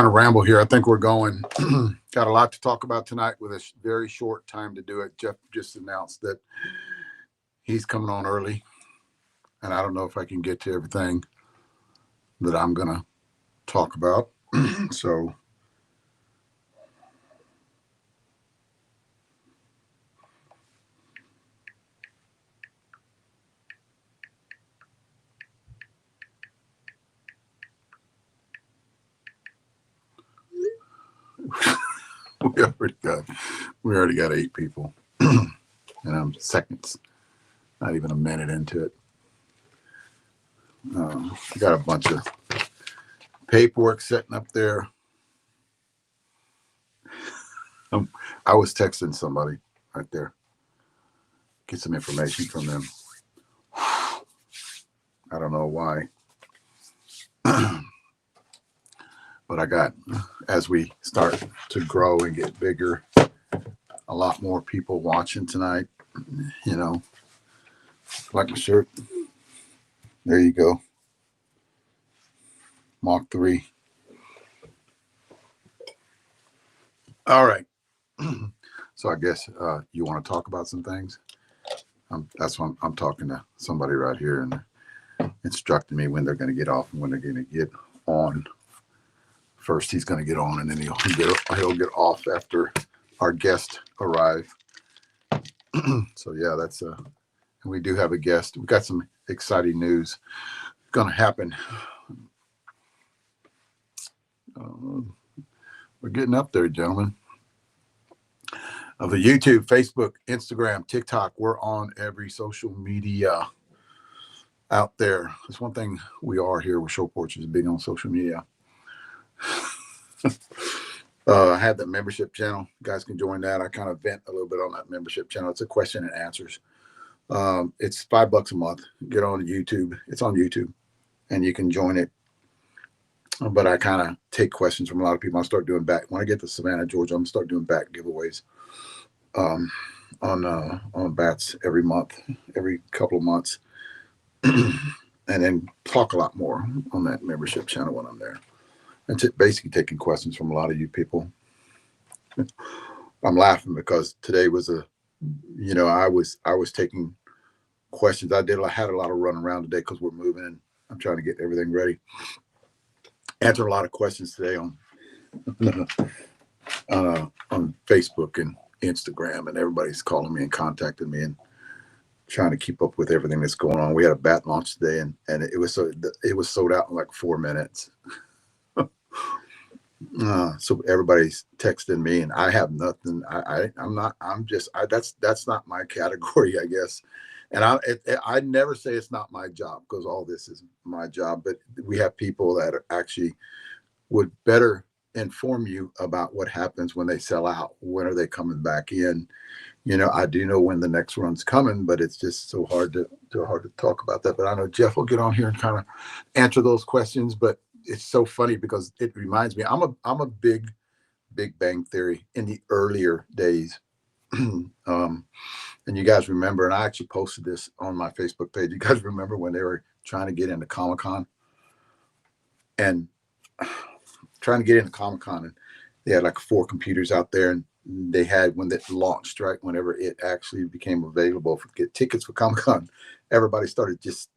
kind of ramble here. I think we're going. Got a lot to talk about tonight with a very short time to do it. Jeff just announced that he's coming on early, and I don't know if I can get to everything that I'm going to talk about. So we already got 8 people, and I'm seconds, not even a minute into it. I got a bunch of paperwork setting up there. I was texting somebody right there, get some information from them. I don't know why. But I got, as we start to grow and get bigger, a lot more people watching tonight. You know, like my shirt. There you go. Mach 3. All right. So I guess you want to talk about some things. That's why I'm talking to somebody right here and instructing me when they're going to get off and when they're going to get on. First, he's going to get on, and then he'll get off after our guests arrive. So yeah, that's and we do have a guest. We got some exciting news going to happen. We're getting up there, gentlemen. Of the YouTube, Facebook, Instagram, TikTok, we're on every social media out there. That's one thing we are here with Show Porch is being on social media. I have that membership channel. You guys can join that. I kind of vent a little bit on that membership channel. It's a question and answers. It's $5 a month. Get on YouTube. It's on YouTube, and you can join it. But I kind of take questions from a lot of people. I start doing back when I get to Savannah, Georgia. I'm gonna start doing back giveaways on bats every month, every couple of months, and then talk a lot more on that membership channel when I'm there. And basically taking questions from a lot of you people. I'm laughing because today was I was taking questions. I had a lot of running around today because we're moving and I'm trying to get everything ready. Answered a lot of questions today on Facebook and Instagram, and everybody's calling me and contacting me and trying to keep up with everything that's going on. We had a bat launch today, and it was sold out in like 4 minutes. So everybody's texting me, and I have nothing. That's not my category, I guess. And I never say it's not my job because all this is my job. But we have people that actually would better inform you about what happens when they sell out. When are they coming back in? You know, I do know when the next run's coming, but it's just so hard to talk about that. But I know Jeff will get on here and kind of answer those questions. But it's so funny because it reminds me, I'm a Big Bang Theory in the earlier days. And you guys remember, and I actually posted this on my Facebook page. You guys remember when they were trying to get into Comic-Con and they had like 4 computers out there, and they had when it launched, right? Whenever it actually became available to get tickets for Comic-Con, everybody started just,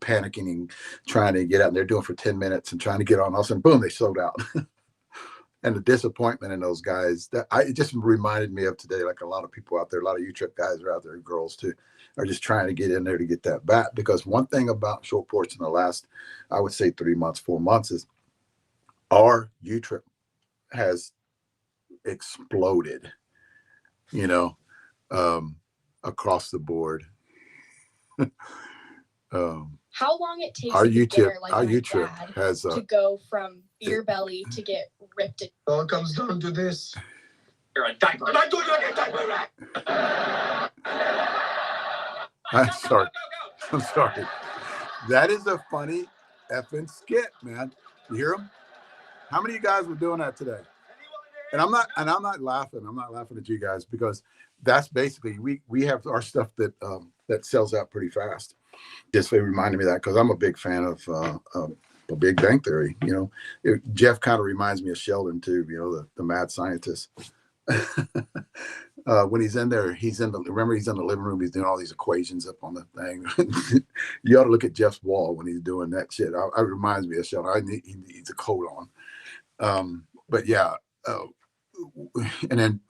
panicking and trying to get out. And they're doing for 10 minutes and trying to get on. All of a sudden, boom, they sold out. And the disappointment in those guys, it just reminded me of today. Like a lot of people out there, a lot of U-Trip guys are out there, girls too, are just trying to get in there to get that bat. Because one thing about Short Porch in the last, I would say 3 months, 4 months, is our U-Trip has exploded, across the board. How long it takes our to U-Trip, get there, like our my U-Trip dad, has to go from beer belly to get ripped. It all comes down to this. You're a diaper. I'm doing like a diaper. I'm sorry. I'm sorry. That is a funny effing skit, man. You hear him? How many of you guys were doing that today? And I'm not laughing. I'm not laughing at you guys because that's basically we have our stuff that sells out pretty fast. Just reminded me of that because I'm a big fan of a Big Bang Theory. Jeff kind of reminds me of Sheldon too. The mad scientist. When he's in there, he's in the living room. He's doing all these equations up on the thing. You ought to look at Jeff's wall when he's doing that shit. It reminds me of Sheldon. He needs a coat on. But yeah, and then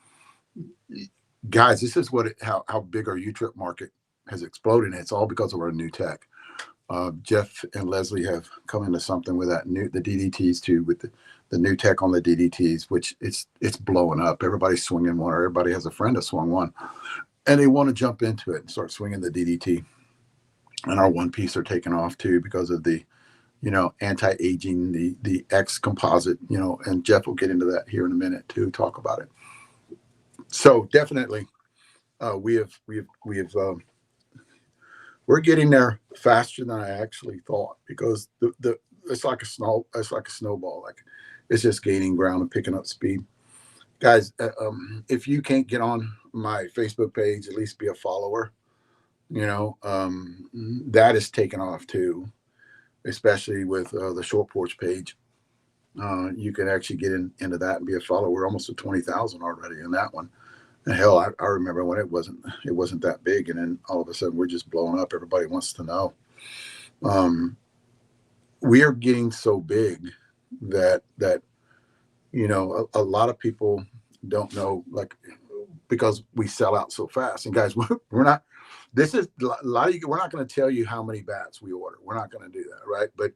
guys, this is how big our U-Trip market has exploded. And it's all because of our new tech. Jeff and Leslie have come into something with the DDTs too, with the new tech on the DDTs, which it's blowing up. Everybody's swinging one, or everybody has a friend that swung one, and they want to jump into it and start swinging the DDT. And our one piece are taking off too because of the, anti-aging, the X composite, and Jeff will get into that here in a minute to talk about it. So definitely, we're getting there faster than I actually thought, because it's like a snowball. Like, it's just gaining ground and picking up speed. Guys, if you can't get on my Facebook page, at least be a follower. That is taken off too, especially with the Short Porch page. You can actually get into that and be a follower. We're almost at 20,000 already in that one. And hell, I remember when it wasn't that big, and then all of a sudden we're just blowing up. Everybody wants to know. We are getting so big that a lot of people don't know, like, because we sell out so fast. And guys, we're not. This is a lot of you. We're not going to tell you how many bats we order. We're not going to do that, right? But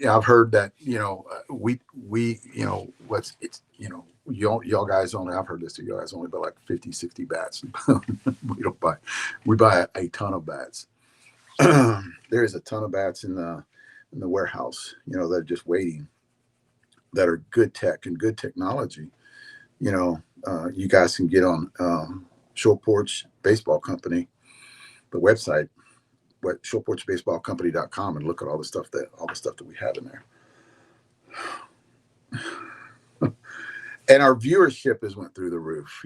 I've heard that y'all guys only. I've heard this. You guys only buy like 50, 60 bats. We buy a ton of bats. There is a ton of bats in the warehouse. That are just waiting. That are good tech and good technology. You guys can get on Short Porch Baseball Company, the website, shortporchbaseballcompany.com, and look at all the stuff that we have in there. And our viewership has went through the roof.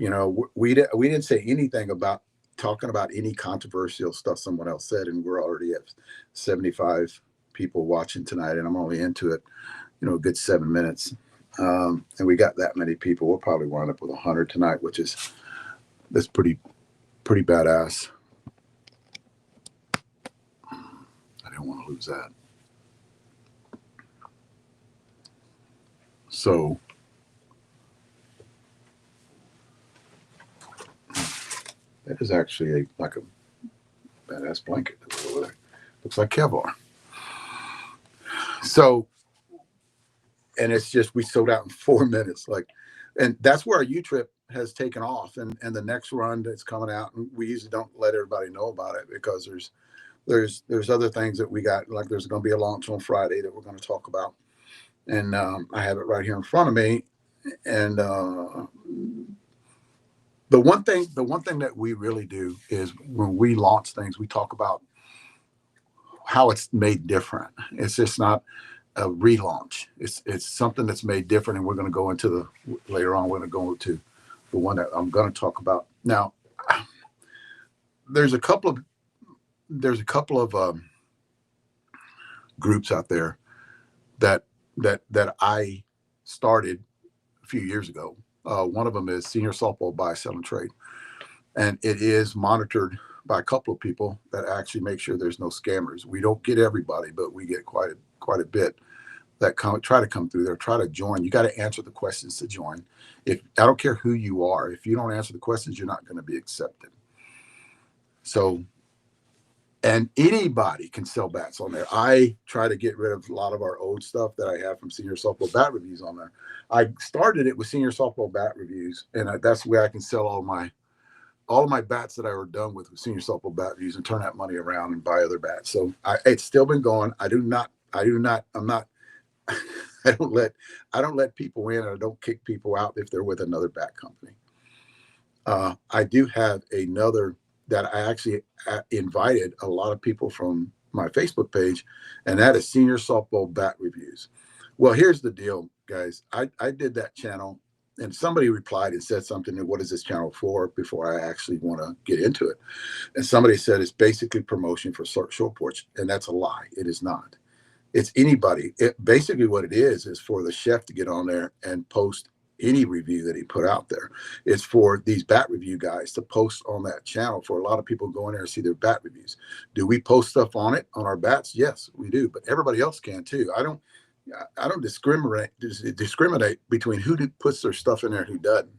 We didn't say anything about talking about any controversial stuff someone else said, and we're already at 75 people watching tonight, and I'm only into it, a good 7 minutes. And we got that many people. We'll probably wind up with 100 tonight, that's pretty badass. I didn't want to lose that. So that is actually like a badass blanket over there. Looks like Kevlar. So, and it's just, we sold out in 4 minutes. And that's where our U-Trip has taken off. And the next run that's coming out, and we usually don't let everybody know about it, because there's other things that we got. Like, there's going to be a launch on Friday that we're going to talk about. And I have it right here in front of me. And the one thing that we really do is, when we launch things, we talk about how it's made different. It's just not a relaunch. It's something that's made different, and we're going to go into later on. We're going to go to the one that I'm going to talk about now. There's a couple of groups out there that I started a few years ago. One of them is Senior Softball Buy, Sell, and Trade, and it is monitored by a couple of people that actually make sure there's no scammers. We don't get everybody, but we get quite a bit that try to come through there, try to join. You got to answer the questions to join. I don't care who you are, if you don't answer the questions, you're not going to be accepted. So, and anybody can sell bats on there. I try to get rid of a lot of our old stuff that I have from Senior Softball Bat Reviews on there. I started it with Senior Softball Bat Reviews, and that's the way I can sell all of my bats that I were done with Senior Softball Bat Reviews, and turn that money around and buy other bats. So it's still been going. I don't let people in, or I don't kick people out if they're with another bat company. I do have another that I actually invited a lot of people from my Facebook page, and that is Senior Softball Bat Reviews. Well, here's the deal, guys. I did that channel, and somebody replied and said something, what is this channel for, before I actually want to get into it. And somebody said it's basically promotion for Short Porch, and that's a lie. It is not. It's anybody. It basically what it is for the chef to get on there and post any review that he put out there. It's for these bat review guys to post on that channel. For a lot of people go in there and see their bat reviews. Do we post stuff on it on our bats? Yes, we do. But everybody else can too. I don't discriminate between who puts their stuff in there and who doesn't.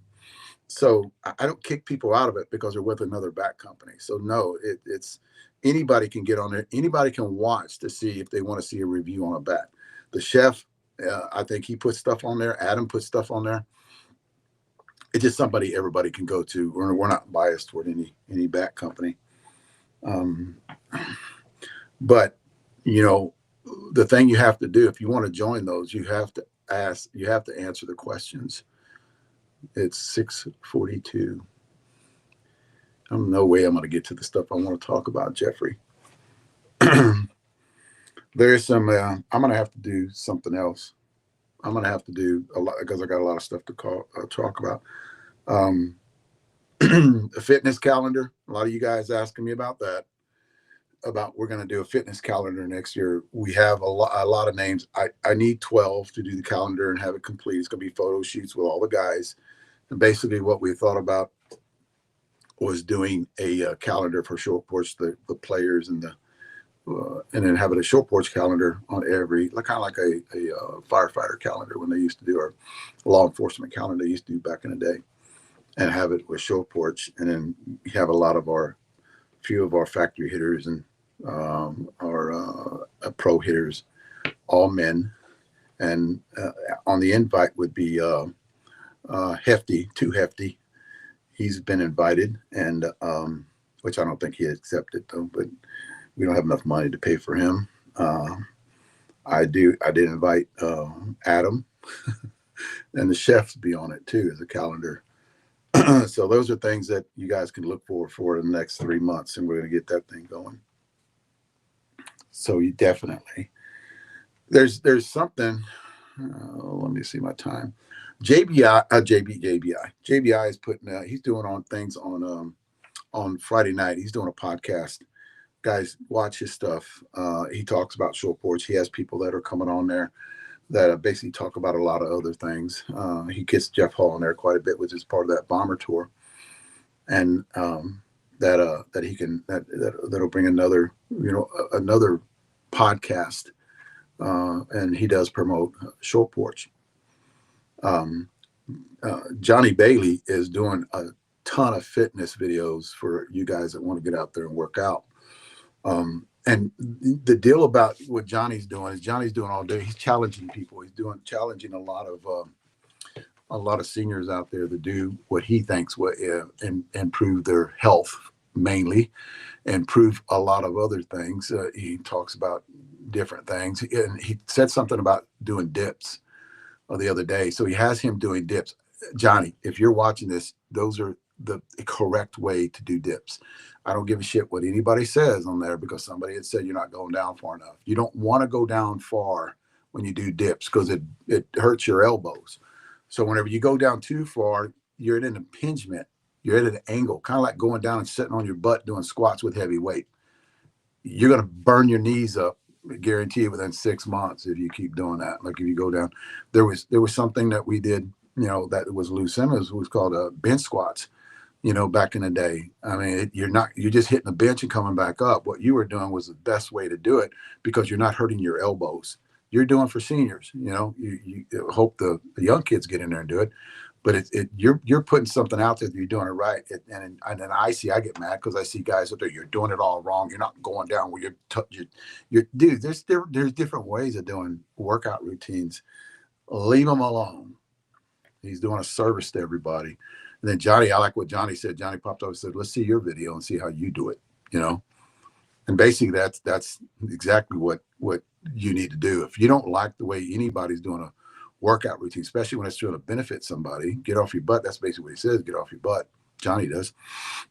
So I don't kick people out of it because they're with another bat company. So no, it's anybody can get on there. Anybody can watch to see if they want to see a review on a bat. The chef, I think he puts stuff on there. Adam puts stuff on there. It's just somebody everybody can go to. We're not biased toward any bat company. But the thing you have to do if you want to join those, you have to answer the questions. It's 6:42. No way I'm going to get to the stuff I want to talk about, Jeffrey. There's some, I'm going to have to do something else. I'm going to have to do a lot because I got a lot of stuff to talk about. A fitness calendar. A lot of you guys asking me about that. We're going to do a fitness calendar next year. We have a lot of names. I need 12 to do the calendar and have it complete. It's going to be photo shoots with all the guys. And basically what we thought about was doing a calendar for short porch, the players and then having a short porch calendar on every, kind of like a firefighter calendar when they used to do, our law enforcement calendar they used to do back in the day, and have it with short porch. And then we have few of our factory hitters and our pro hitters, all men. And on the invite would be Too Hefty. He's been invited, and which I don't think he accepted though, but we don't have enough money to pay for him. I did invite Adam and the chefs be on it too as a calendar. So those are things that you guys can look for in the next 3 months, and we're going to get that thing going. So you definitely, there's something. Let me see my time. JBI is putting. He's doing on things on Friday night. He's doing a podcast. Guys, watch his stuff. He talks about short porch. He has people that are coming on there that basically talk about a lot of other things. He gets Jeff Hall in there quite a bit, which is part of that bomber tour, and that'll bring another podcast, and he does promote short porch. Johnny Bailey is doing a ton of fitness videos for you guys that want to get out there and work out. And the deal about what Johnny's doing is Johnny's doing all day. He's challenging people. He's challenging a lot of seniors out there to do what he thinks will improve their health mainly, and improve a lot of other things. He talks about different things, and he said something about doing dips the other day. So he has him doing dips. Johnny, if you're watching this, those are the correct way to do dips. I don't give a shit what anybody says on there, because somebody had said you're not going down far enough. You don't want to go down far when you do dips because it hurts your elbows. So whenever you go down too far, you're at an impingement. You're at an angle, kind of like going down and sitting on your butt doing squats with heavy weight. You're going to burn your knees up, I guarantee you, within 6 months if you keep doing that. Like if you go down, there was something that we did, that was Lou Simmons, was called bench squats. Back in the day. I mean, you're just hitting the bench and coming back up. What you were doing was the best way to do it, because you're not hurting your elbows. You're doing for seniors. You hope the young kids get in there and do it, but you're putting something out there that you're doing it right. And then I get mad because I see guys out there, you're doing it all wrong. You're not going down where you're dude. There's different ways of doing workout routines. Leave them alone. He's doing a service to everybody. And then Johnny, I like what Johnny said. Johnny popped up and said, let's see your video and see how you do it, And basically that's exactly what you need to do. If you don't like the way anybody's doing a workout routine, especially when it's going to benefit somebody, get off your butt. That's basically what he says. Get off your butt. Johnny does,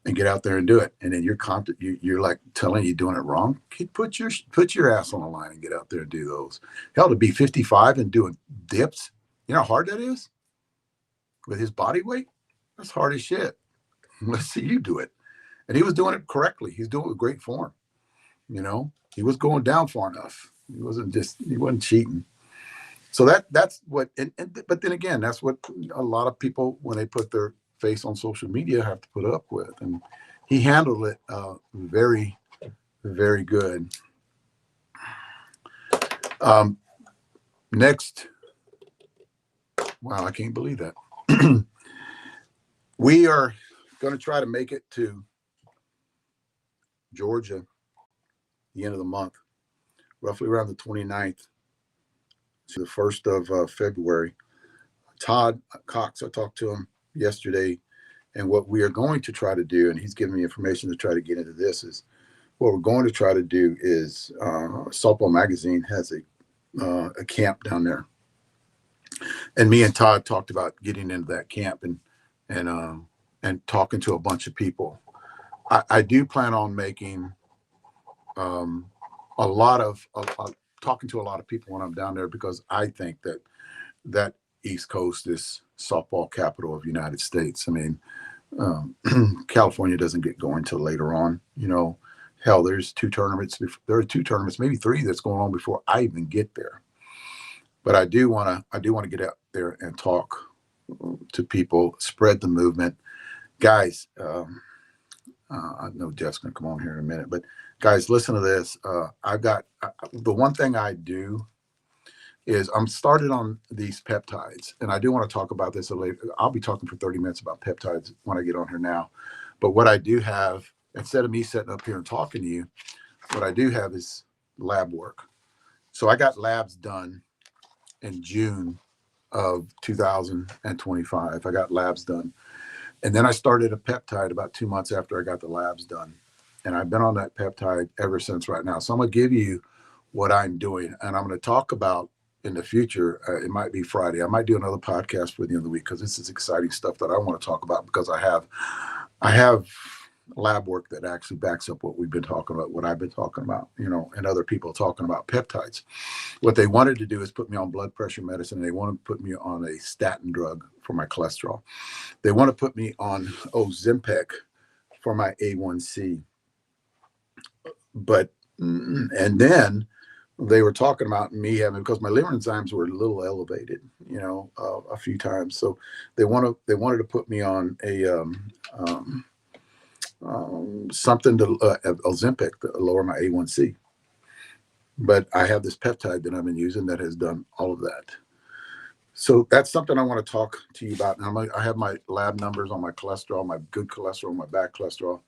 and get out there and do it. And then you're like telling you doing it wrong. Put your ass on the line and get out there and do those. Hell, to be 55 and doing dips, you know how hard that is with his body weight? That's hard as shit. Let's see you do it. And he was doing it correctly. He's doing it with great form. He was going down far enough. He wasn't cheating. So that's what, but then again, that's what a lot of people, when they put their face on social media, have to put up with. And he handled it very, very good. Next, wow, I can't believe that. We are going to try to make it to Georgia the end of the month, roughly around the 29th to the 1st of February. Todd Cox, I talked to him yesterday, and what we are going to try to do, and he's giving me information to try to get into this, is what we're going to try to do is Softball Magazine has a camp down there, and me and Todd talked about getting into that camp and talking to a bunch of people. I do plan on making a lot of talking to a lot of people when I'm down there, because I think that East Coast is softball capital of the United States. I mean, California doesn't get going till later on. Hell, there's 2 tournaments. There are 2 tournaments, maybe 3 that's going on before I even get there. But I do want to get out there and talk to people, spread the movement, guys. I know Jeff's going to come on here in a minute, but guys, listen to this. The one thing I do is I'm started on these peptides, and I do want to talk about this later. I'll be talking for 30 minutes about peptides when I get on here now. But what I do have, instead of me sitting up here and talking to you, what I do have is lab work. So I got labs done in June of 2025. I got labs done. And then I started a peptide about 2 months after I got the labs done. And I've been on that peptide ever since right now. So I'm going to give you what I'm doing. And I'm going to talk about in the future, it might be Friday. I might do another podcast for the end of the week, because this is exciting stuff that I want to talk about, because I have lab work that actually backs up what we've been talking about, what I've been talking about, and other people talking about peptides. What they wanted to do is put me on blood pressure medicine. They want to put me on a statin drug for my cholesterol. They want to put me on Ozempic for my A1C. And then they were talking about me having, because my liver enzymes were a little elevated, a few times. So they wanted to put me on a something to Ozempic to lower my A1C. But I have this peptide that I've been using that has done all of that. So that's something I want to talk to you about. And I have my lab numbers on my cholesterol, my good cholesterol, my bad cholesterol,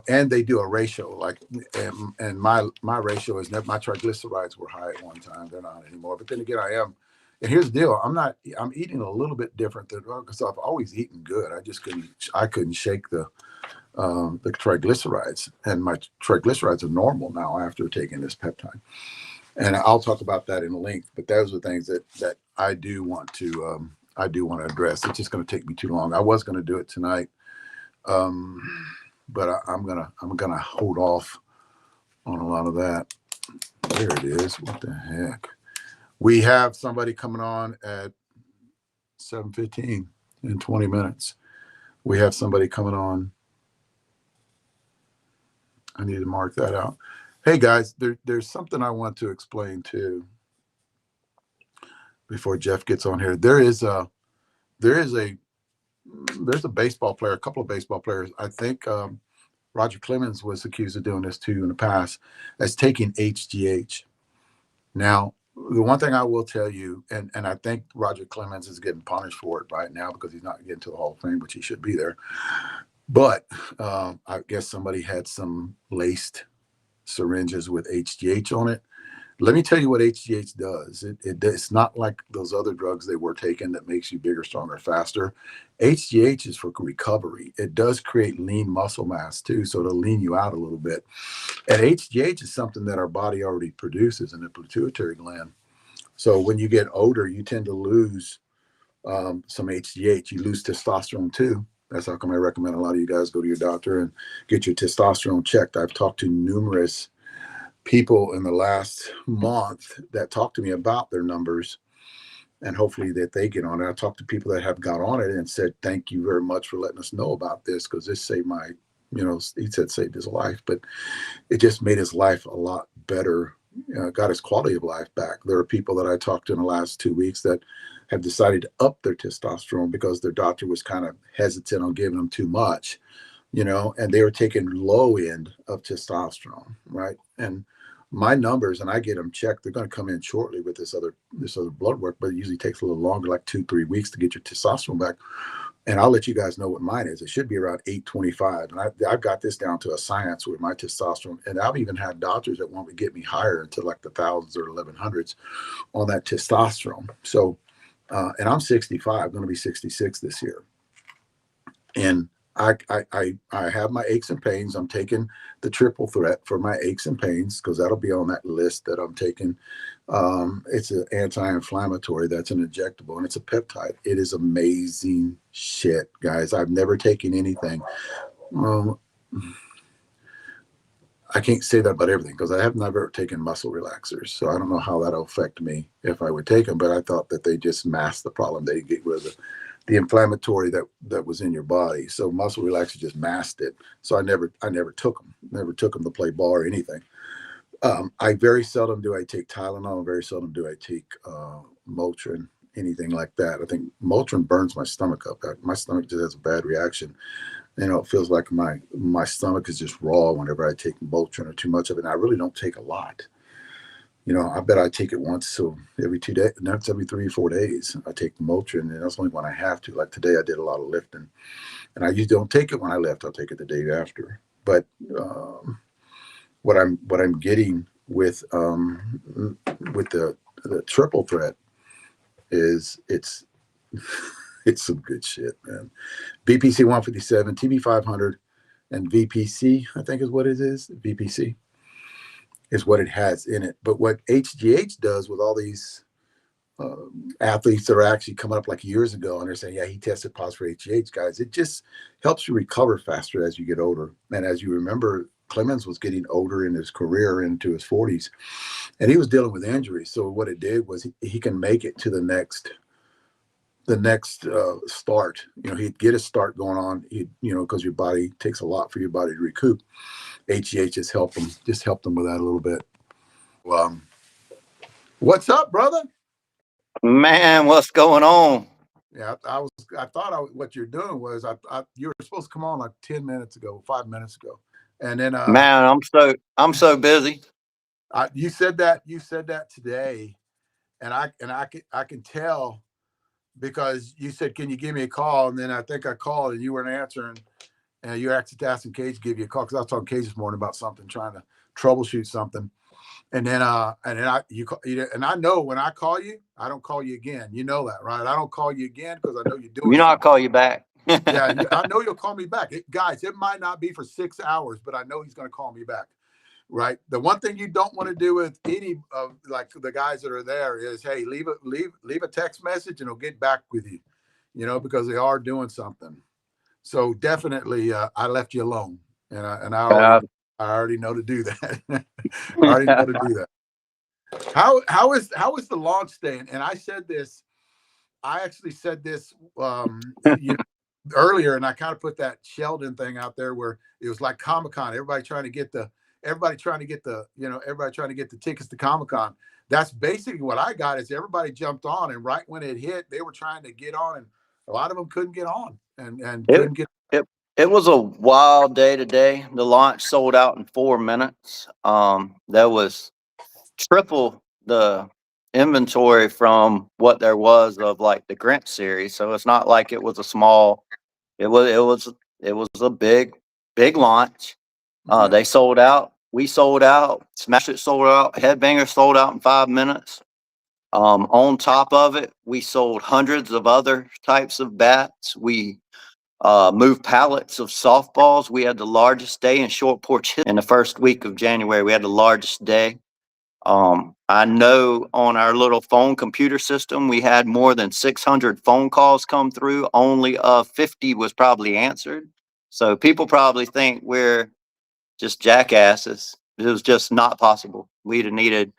and they do a ratio, and my ratio is my triglycerides were high at one time. They're not anymore. But then again, I am. And here's the deal. I'm eating a little bit different because I've always eaten good. I couldn't shake the triglycerides, and my triglycerides are normal now after taking this peptide. And I'll talk about that in length, but those are things that I do want to address. It's just going to take me too long. I was going to do it tonight, but I'm gonna hold off on a lot of that. There it is. What the heck? We have somebody coming on at 7:15 in 20 minutes. We have somebody coming on. I need to mark that out. Hey guys, there's something I want to explain too before Jeff gets on here. There's a baseball player, a couple of baseball players. I think Roger Clemens was accused of doing this too in the past, as taking HGH. Now, the one thing I will tell you, and I think Roger Clemens is getting punished for it right now because he's not getting to the Hall of Fame, which he should be there. But I guess somebody had some laced syringes with HGH on it. Let me tell you what HGH does. It's not like those other drugs they were taking that makes you bigger, stronger, faster. HGH is for recovery. It does create lean muscle mass too, so it'll lean you out a little bit. And HGH is something that our body already produces in the pituitary gland. So when you get older, you tend to lose some HGH. You lose testosterone too. That's how come I recommend a lot of you guys go to your doctor and get your testosterone checked. I've talked to numerous people in the last month that talked to me about their numbers, and hopefully that they get on it. I talked to people that have got on it and said, thank you very much for letting us know about this, because this saved my, he said saved his life, but it just made his life a lot better got his quality of life back. There are people that I talked to in the last 2 weeks that have decided to up their testosterone because their doctor was kind of hesitant on giving them too much, and they were taking low end of testosterone, right? And my numbers, and I get them checked, they're going to come in shortly with this other blood work, but it usually takes a little longer, like 2-3 weeks to get your testosterone back. And I'll let you guys know what mine is. It should be around 825. And I've got this down to a science with my testosterone. And I've even had doctors that want to get me higher into like the thousands or 1100s on that testosterone. So, and I'm 65, going to be 66 this year. And I have my aches and pains. I'm taking the triple threat for my aches and pains because that'll be on that list that I'm taking. It's an anti-inflammatory that's an injectable, and it's a peptide. It is amazing shit, guys. I've never taken anything. I can't say that about everything because I have never taken muscle relaxers. So I don't know how that'll affect me if I would take them, but I thought that they just masked the problem. They get rid of the inflammatory that was in your body. So muscle relaxer just masked it. So I never took them to play ball or anything. I very seldom do I take Tylenol. Very seldom do I take Motrin, anything like that. I think Motrin burns my stomach up. My stomach just has a bad reaction. It feels like my stomach is just raw whenever I take Motrin or too much of it. And I really don't take a lot. I bet I take it once every 2 days. That's every 3-4 days. I take the Motrin, and that's only when I have to. Like today, I did a lot of lifting, and I usually don't take it when I lift. I'll take it the day after. But what I'm getting with the triple threat is it's some good shit, man. BPC 157, TB 500, and VPC, I think is what it is. VPC is what it has in it. But what HGH does with all these athletes that are actually coming up like years ago and they're saying, yeah, he tested positive for HGH, guys, it just helps you recover faster as you get older. And as you remember, Clemens was getting older in his career into his 40s, and he was dealing with injuries. So what it did was he can make it to the next start. He'd get a start going on, because your body takes a lot for your body to recoup. HGH just helped him with that a little bit. What's up, brother? Man, what's going on? Yeah, I thought what you're doing was you were supposed to come on like 5 minutes ago. And then Man, I'm so busy. You said that today, and I can tell because you said, can you give me a call? And then I think I called and you weren't answering, and you actually asking Cage to give you a call because I was talking to Cage this morning about something, trying to troubleshoot something. And then I know when I call you, I don't call you again. You know that, right? I don't call you again because I know you're doing. I'll call you back. Yeah, I know you'll call me back, guys. It might not be for 6 hours, but I know he's going to call me back. Right. The one thing you don't want to do with any of like the guys that are there is, hey, leave a text message and he'll get back with you, because they are doing something. So definitely, I left you alone, and I already know to do that. I already know to do that. How is the launch day? And I said this. I actually said this earlier, and I kind of put that Sheldon thing out there where it was like Comic-Con. Everybody trying to get the tickets to Comic-Con. That's basically what I got. Is everybody jumped on, and right when it hit, they were trying to get on, and a lot of them couldn't get on, and couldn't get. It was a wild day today. The launch sold out in 4 minutes. There was triple the inventory from what there was of like the Grinch series. So it's not like it was a small. It was a big launch. They sold out. We sold out. Smash It sold out. Headbanger sold out in 5 minutes. On top of it, we sold hundreds of other types of bats. We moved pallets of softballs. We had the largest day in short porch in the first week of January. We had the largest day. I know on our little phone computer system, we had more than 600 phone calls come through. Only 50 was probably answered. So people probably think we're just jackasses. It was just not possible. We didn't needed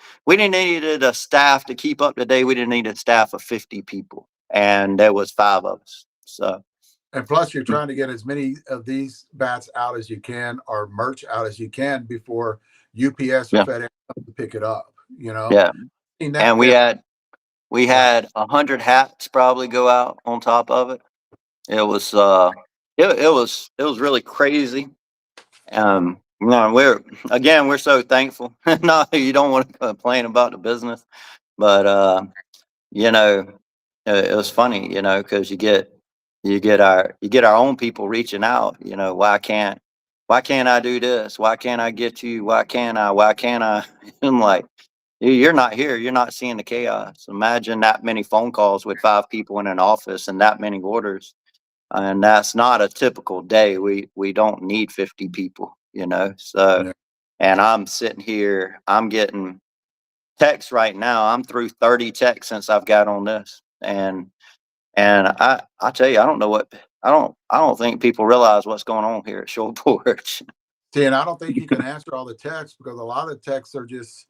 a staff to keep up to date. We didn't need a staff of 50 people, and there was 5 of us. So, and plus you're trying to get as many of these bats out as you can, or merch out as you can before UPS or FedEx to pick it up, you know? Yeah. Seen that And we there. had 100 hats probably go out on top of it. It was it was really crazy. No, we're so thankful. No, you don't want to complain about the business, but you know, it was funny, because you get our own people reaching out. Why can't I do this? Why can't I get you? Why can't I? Why can't I? I'm like, you're not here. You're not seeing the chaos. Imagine that many phone calls with 5 people in an office and that many orders. And that's not a typical day. We don't need 50 people, So, Yeah. and I'm sitting here, I'm getting texts right now. I'm through 30 texts since I've got on this. And I tell you, I don't think people realize what's going on here at Short Porch. See, and I don't think you can answer all the texts because a lot of the texts are just,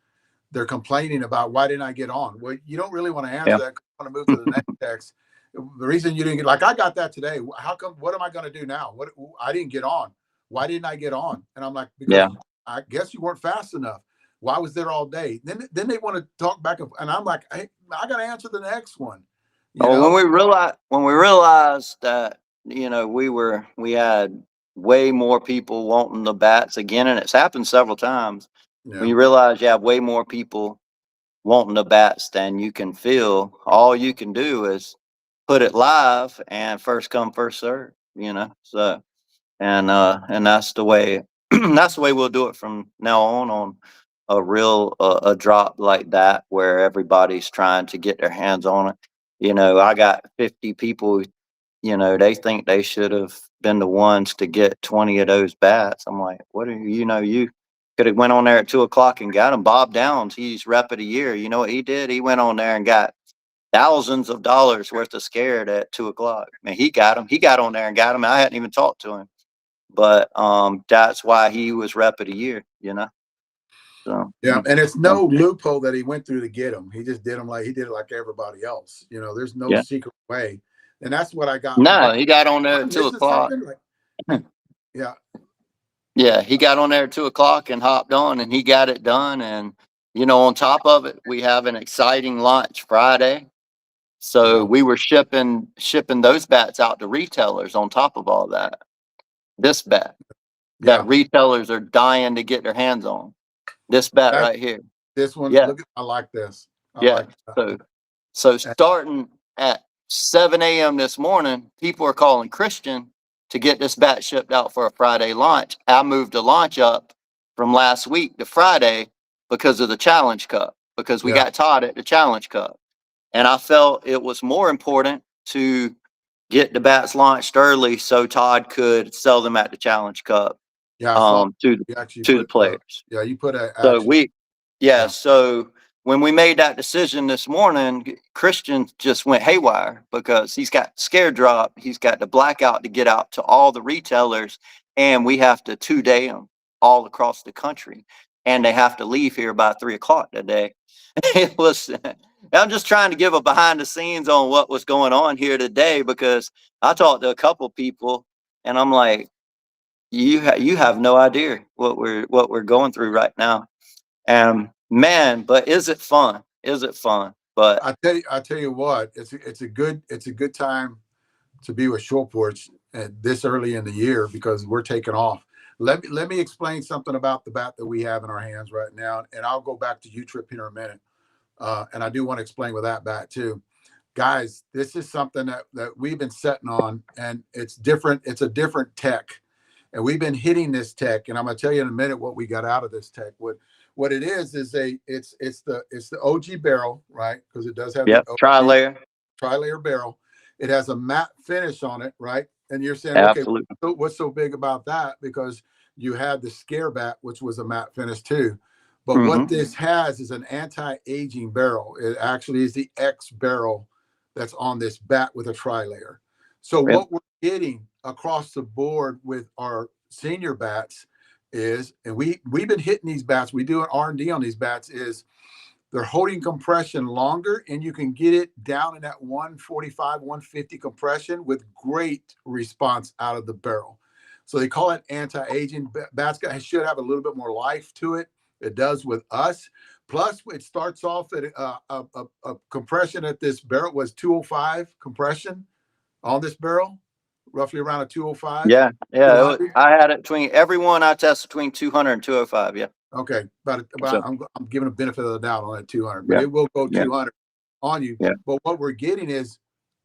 they're complaining about why didn't I get on? Well, you don't really want to answer Yeah. that. You want to move to the next text. The reason you didn't get, like, I got that today. How come? What am I going to do now? What, I didn't get on. Why didn't I get on? And I'm like, because Yeah. I guess you weren't fast enough. Why was there all day? Then they want to talk back, and I'm like, hey, I got to answer the next one. You Oh, know? when we realized that, we had way more people wanting the bats again, and it's happened several times. When Yeah. you realize you have way more people wanting the bats than you can fill, all you can do is put it live and first come, first serve, So, and that's the way, that's the way we'll do it from now on a real, a drop like that where everybody's trying to get their hands on it. I got 50 people, they think they should have been the ones to get 20 of those bats. I'm like, what are you could have went on there at 2 o'clock and got them. Bob Downs, he's rep of the year. You know what he did? He went on there and got thousands of dollars worth of scared at 2 o'clock. Man, he got them. He got on there and got them. I hadn't even talked to him, but that's why he was rep of the year. So Yeah, and it's um, no loophole that he went through to get them. He just did them like he did it like everybody else. There's no yeah. secret way, and that's what I got. No, he got on there I'm at two missing o'clock. something. Like, yeah, Yeah, he got on there at 2 o'clock and hopped on and he got it done. And, on top of it, we have an exciting launch Friday. So yeah, we were shipping those bats out to retailers on top of all that. This bat that yeah. retailers are dying to get their hands on. This bat That right here. this one. Yeah. Look, I like this. I Yeah. like that. So starting at 7 a.m. this morning, people are calling Christian to get this bat shipped out for a Friday launch. I moved the launch up from last week to Friday because of the Challenge Cup, because we Yeah, got Todd at the Challenge Cup. And I felt it was more important to get the bats launched early so Todd could sell them at the Challenge Cup yeah. I saw to you actually the put. players. Yeah, you put a So actually. Yeah, so when we made that decision this morning, Christian just went haywire because he's got scare drop. He's got the blackout to get out to all the retailers, and we have to 2-day them all across the country, and they have to leave here by 3 o'clock today. It was. I'm just trying to give a behind the scenes on what was going on here today because I talked to a couple people, and I'm like, you have no idea what we're going through right now. Man, but is it fun? Is it fun? But I tell you what, it's a good time to be with Short Porch at this early in the year because we're taking off. Let me explain something about the bat that we have in our hands right now, and I'll go back to U-Trip here in a minute. And I do want to explain with that bat too. Guys, this is something that we've been setting on, and it's different. It's a different tech, and we've been hitting this tech. And I'm going to tell you in a minute what we got out of this tech. What it is it's the OG barrel, right? Because it does have yep, the OG tri-layer. tri-layer barrel. It has a matte finish on it, right? And you're saying, okay, Absolutely. what's so big about that? Because you had the Scare Bat, which was a matte finish too. But what this has is an anti-aging barrel. It actually is the X barrel that's on this bat with a tri-layer. So Yep. what we're getting across the board with our senior bats is, and we've been hitting these bats, we do an R&D on these bats, is they're holding compression longer, and you can get it down in that 145, 150 compression with great response out of the barrel. So they call it anti-aging. Bats should have a little bit more life to it. it does with us. Plus, it starts off at a compression at this barrel was 205 compression on this barrel, roughly around a 205. Yeah. Yeah. 200. I had it between everyone I tested between 200 and 205. Yeah. Okay, So, I'm giving a benefit of the doubt on that 200, but yeah. it will go Yeah. 200 on you. Yeah. But what we're getting is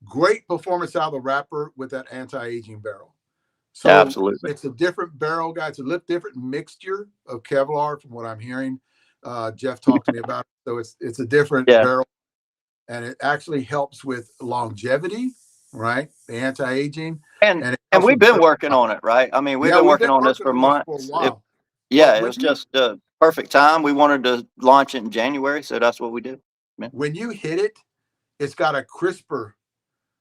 great performance out of the wrapper with that anti-aging barrel. So Absolutely. it's a different barrel, guys. It's a little different mixture of Kevlar from what I'm hearing. Jeff talked to me about it. So it's a different Yeah. barrel, and it actually helps with longevity, right? The anti-aging. And it and helps we've with been burn. working on it, right? I mean, we've Yeah, been we've working been on this working for on this for a months. while. Yeah, But it was just the perfect time. We wanted to launch it in January, so that's what we did. Yeah. when you hit it, it's got a crisper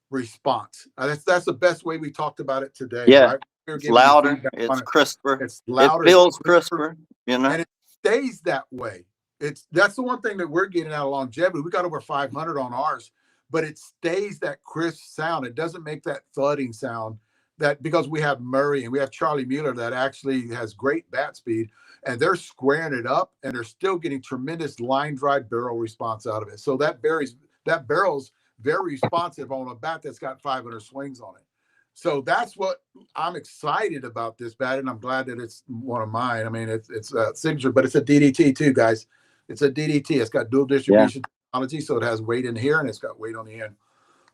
response. That's the best way we talked about it today, Yeah. right? We were It's giving you louder, feedback on it's it. crisper, It's it louder, it's feels crisper, crisper, you know? and it stays that way. That's the one thing that we're getting out of longevity. We got over 500 on ours, but it stays that crisp sound. It doesn't make that thudding sound. That because we have Murray and we have Charlie Mueller that actually has great bat speed, and they're squaring it up, and they're still getting tremendous line drive barrel response out of it. So that barrel's very responsive on a bat that's got 500 swings on it. So that's what I'm excited about this bat, and I'm glad that it's one of mine. I mean, it's a signature, but it's a DDT too, guys. It's a DDT. It's got dual distribution technology, so it has weight in here and it's got weight on the end.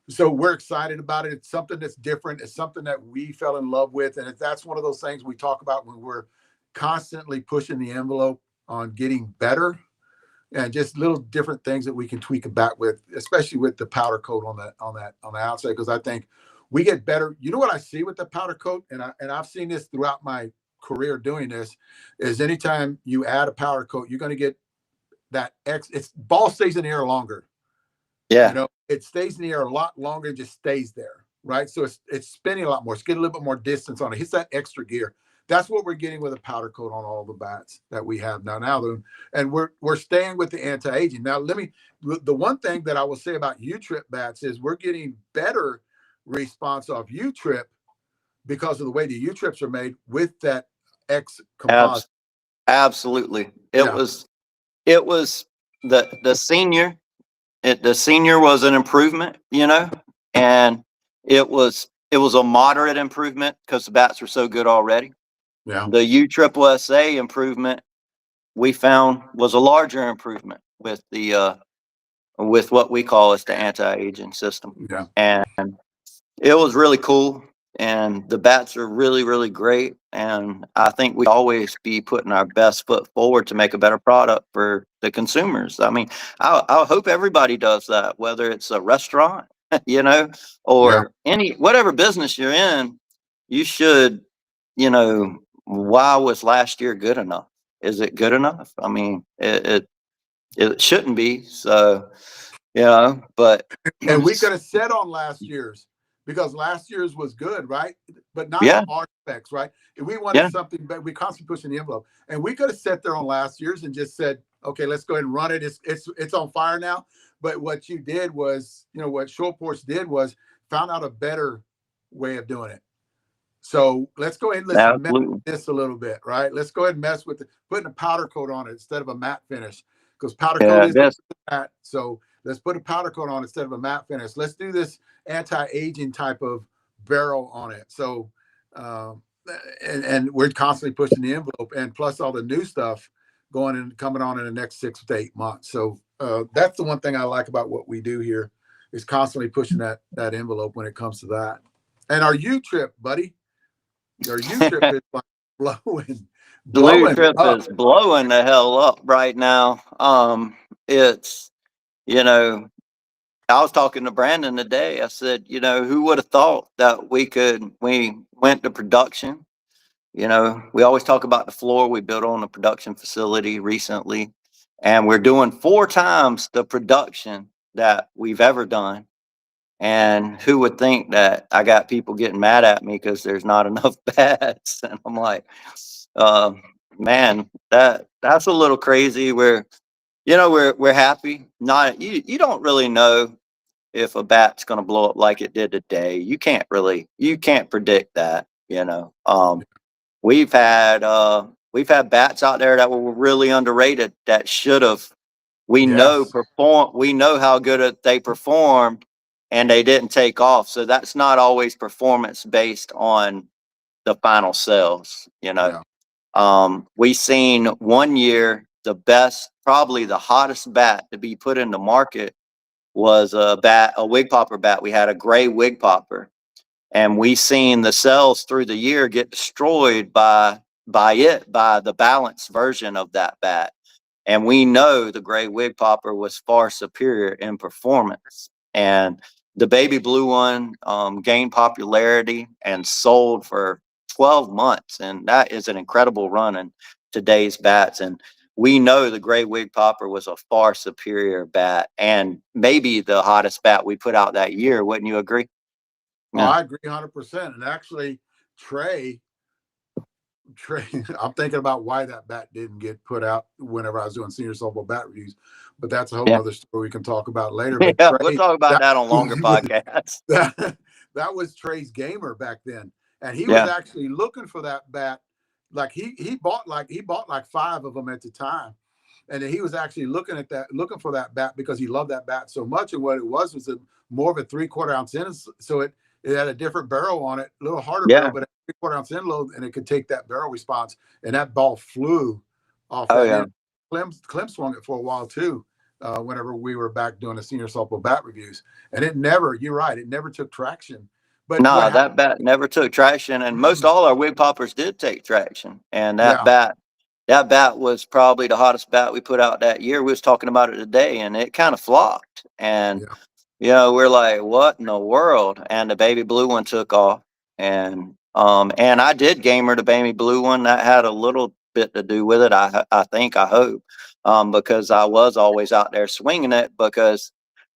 So we're excited about it. It's something that's different. It's something that we fell in love with, and that's one of those things we talk about when we're constantly pushing the envelope on getting better, and just little different things that we can tweak it back with, especially with the powder coat on the outside. Because I think we get better. You know what I see with the powder coat, and I've seen this throughout my career doing this, is anytime you add a powder coat, you're going to get that it's ball stays in the air longer. Yeah. You know, it stays in the air a lot longer and just stays there, right? So it's spinning a lot more. It's getting a little bit more distance on it. Hits that extra gear. That's what we're getting with a powder coat on all the bats that we have now. And we're staying with the anti-aging. Now, the one thing that I will say about U-Trip bats is we're getting better response off U-Trip because of the way the U-Trips are made with that X composite. Absolutely. It Yeah. was the senior. The senior was an improvement, you know, and it was a moderate improvement because the bats were so good already. Yeah. The USSSA improvement we found was a larger improvement with the with what we call as the anti-aging system. Yeah. And it was really cool. And the bats are really, really great. And I think we always be putting our best foot forward to make a better product for the consumers. I mean, I hope everybody does that, whether it's a restaurant, you know, or whatever business you're in, you should, you know, why was last year good enough? Is it good enough? I mean, it shouldn't be. So, you know, but And we could have said on last year's, because last year's was good, right? But not yeah, on our specs, right? If we wanted yeah, something, but we constantly pushing the envelope, and we could have sat there on last year's and just said, okay, let's go ahead and run it. It's on fire now. But what you did was, you know, what Showports did was found out a better way of doing it. So let's go ahead and let's mess absolutely. with this a little bit, right? Let's go ahead and mess with putting a powder coat on it instead of a matte finish, because powder coat is matte. So let's put a powder coat on instead of a matte finish. Let's do this anti-aging type of barrel on it. So, and we're constantly pushing the envelope, and plus all the new stuff going and coming on in the next 6 to 8 months. So that's the one thing I like about what we do here, is constantly pushing that envelope when it comes to that. And our U-Trip, buddy, our U-Trip is like blowing U-Trip up. is blowing the hell up right now. It's, you know, I was talking to Brandon today. I said, you know, who would have thought that we went to production? You know, we always talk about the floor. We built on a production facility recently, and we're doing 4 times the production that we've ever done. And who would think that I got people getting mad at me because there's not enough bats? And I'm like, man, that's a little crazy. We're happy. Not you don't really know if a bat's going to blow up like it did today. You can't predict that, you know. We've had We've had bats out there that were really underrated that should have. We know Yes. we know how good they performed, and they didn't take off. So that's not always performance based on the final sales. Yeah. We seen one year the best, probably the hottest bat to be put in the market was a wig popper bat. We had a gray wig popper, and we seen the sales through the year get destroyed by the balanced version of that bat. And we know the gray wig popper was far superior in performance. And the baby blue one gained popularity and sold for 12 months. And that is an incredible run in today's bats. And we know the gray wig popper was a far superior bat and maybe the hottest bat we put out that year. Wouldn't you agree? Oh, Yeah. I agree 100%. And actually, Trey, I'm thinking about why that bat didn't get put out whenever I was doing senior softball bat reviews, but that's a whole Yeah. other story we can talk about later. But Yeah, Trey, we'll talk about that on longer podcasts. that was Trey's gamer back then, and he was actually looking for that bat. Like he bought like 5 of them at the time, and then he was actually looking for that bat because he loved that bat so much. And what it was more of a 3/4 ounce in, so it had a different barrel on it, a little harder barrel, but a 3/4 ounce end load, and it could take that barrel response. And that ball flew off that end. Clem swung it for a while too, whenever we were back doing the senior softball bat reviews. And you're right, it never took traction. But no, that bat never took traction, and most all our wig poppers did take traction. And that bat was probably the hottest bat we put out that year. We was talking about it today, and it kind of flopped. And we're like, what in the world? And the baby blue one took off. And I did gamer the baby blue one. That had a little bit to do with it. I hope, because I was always out there swinging it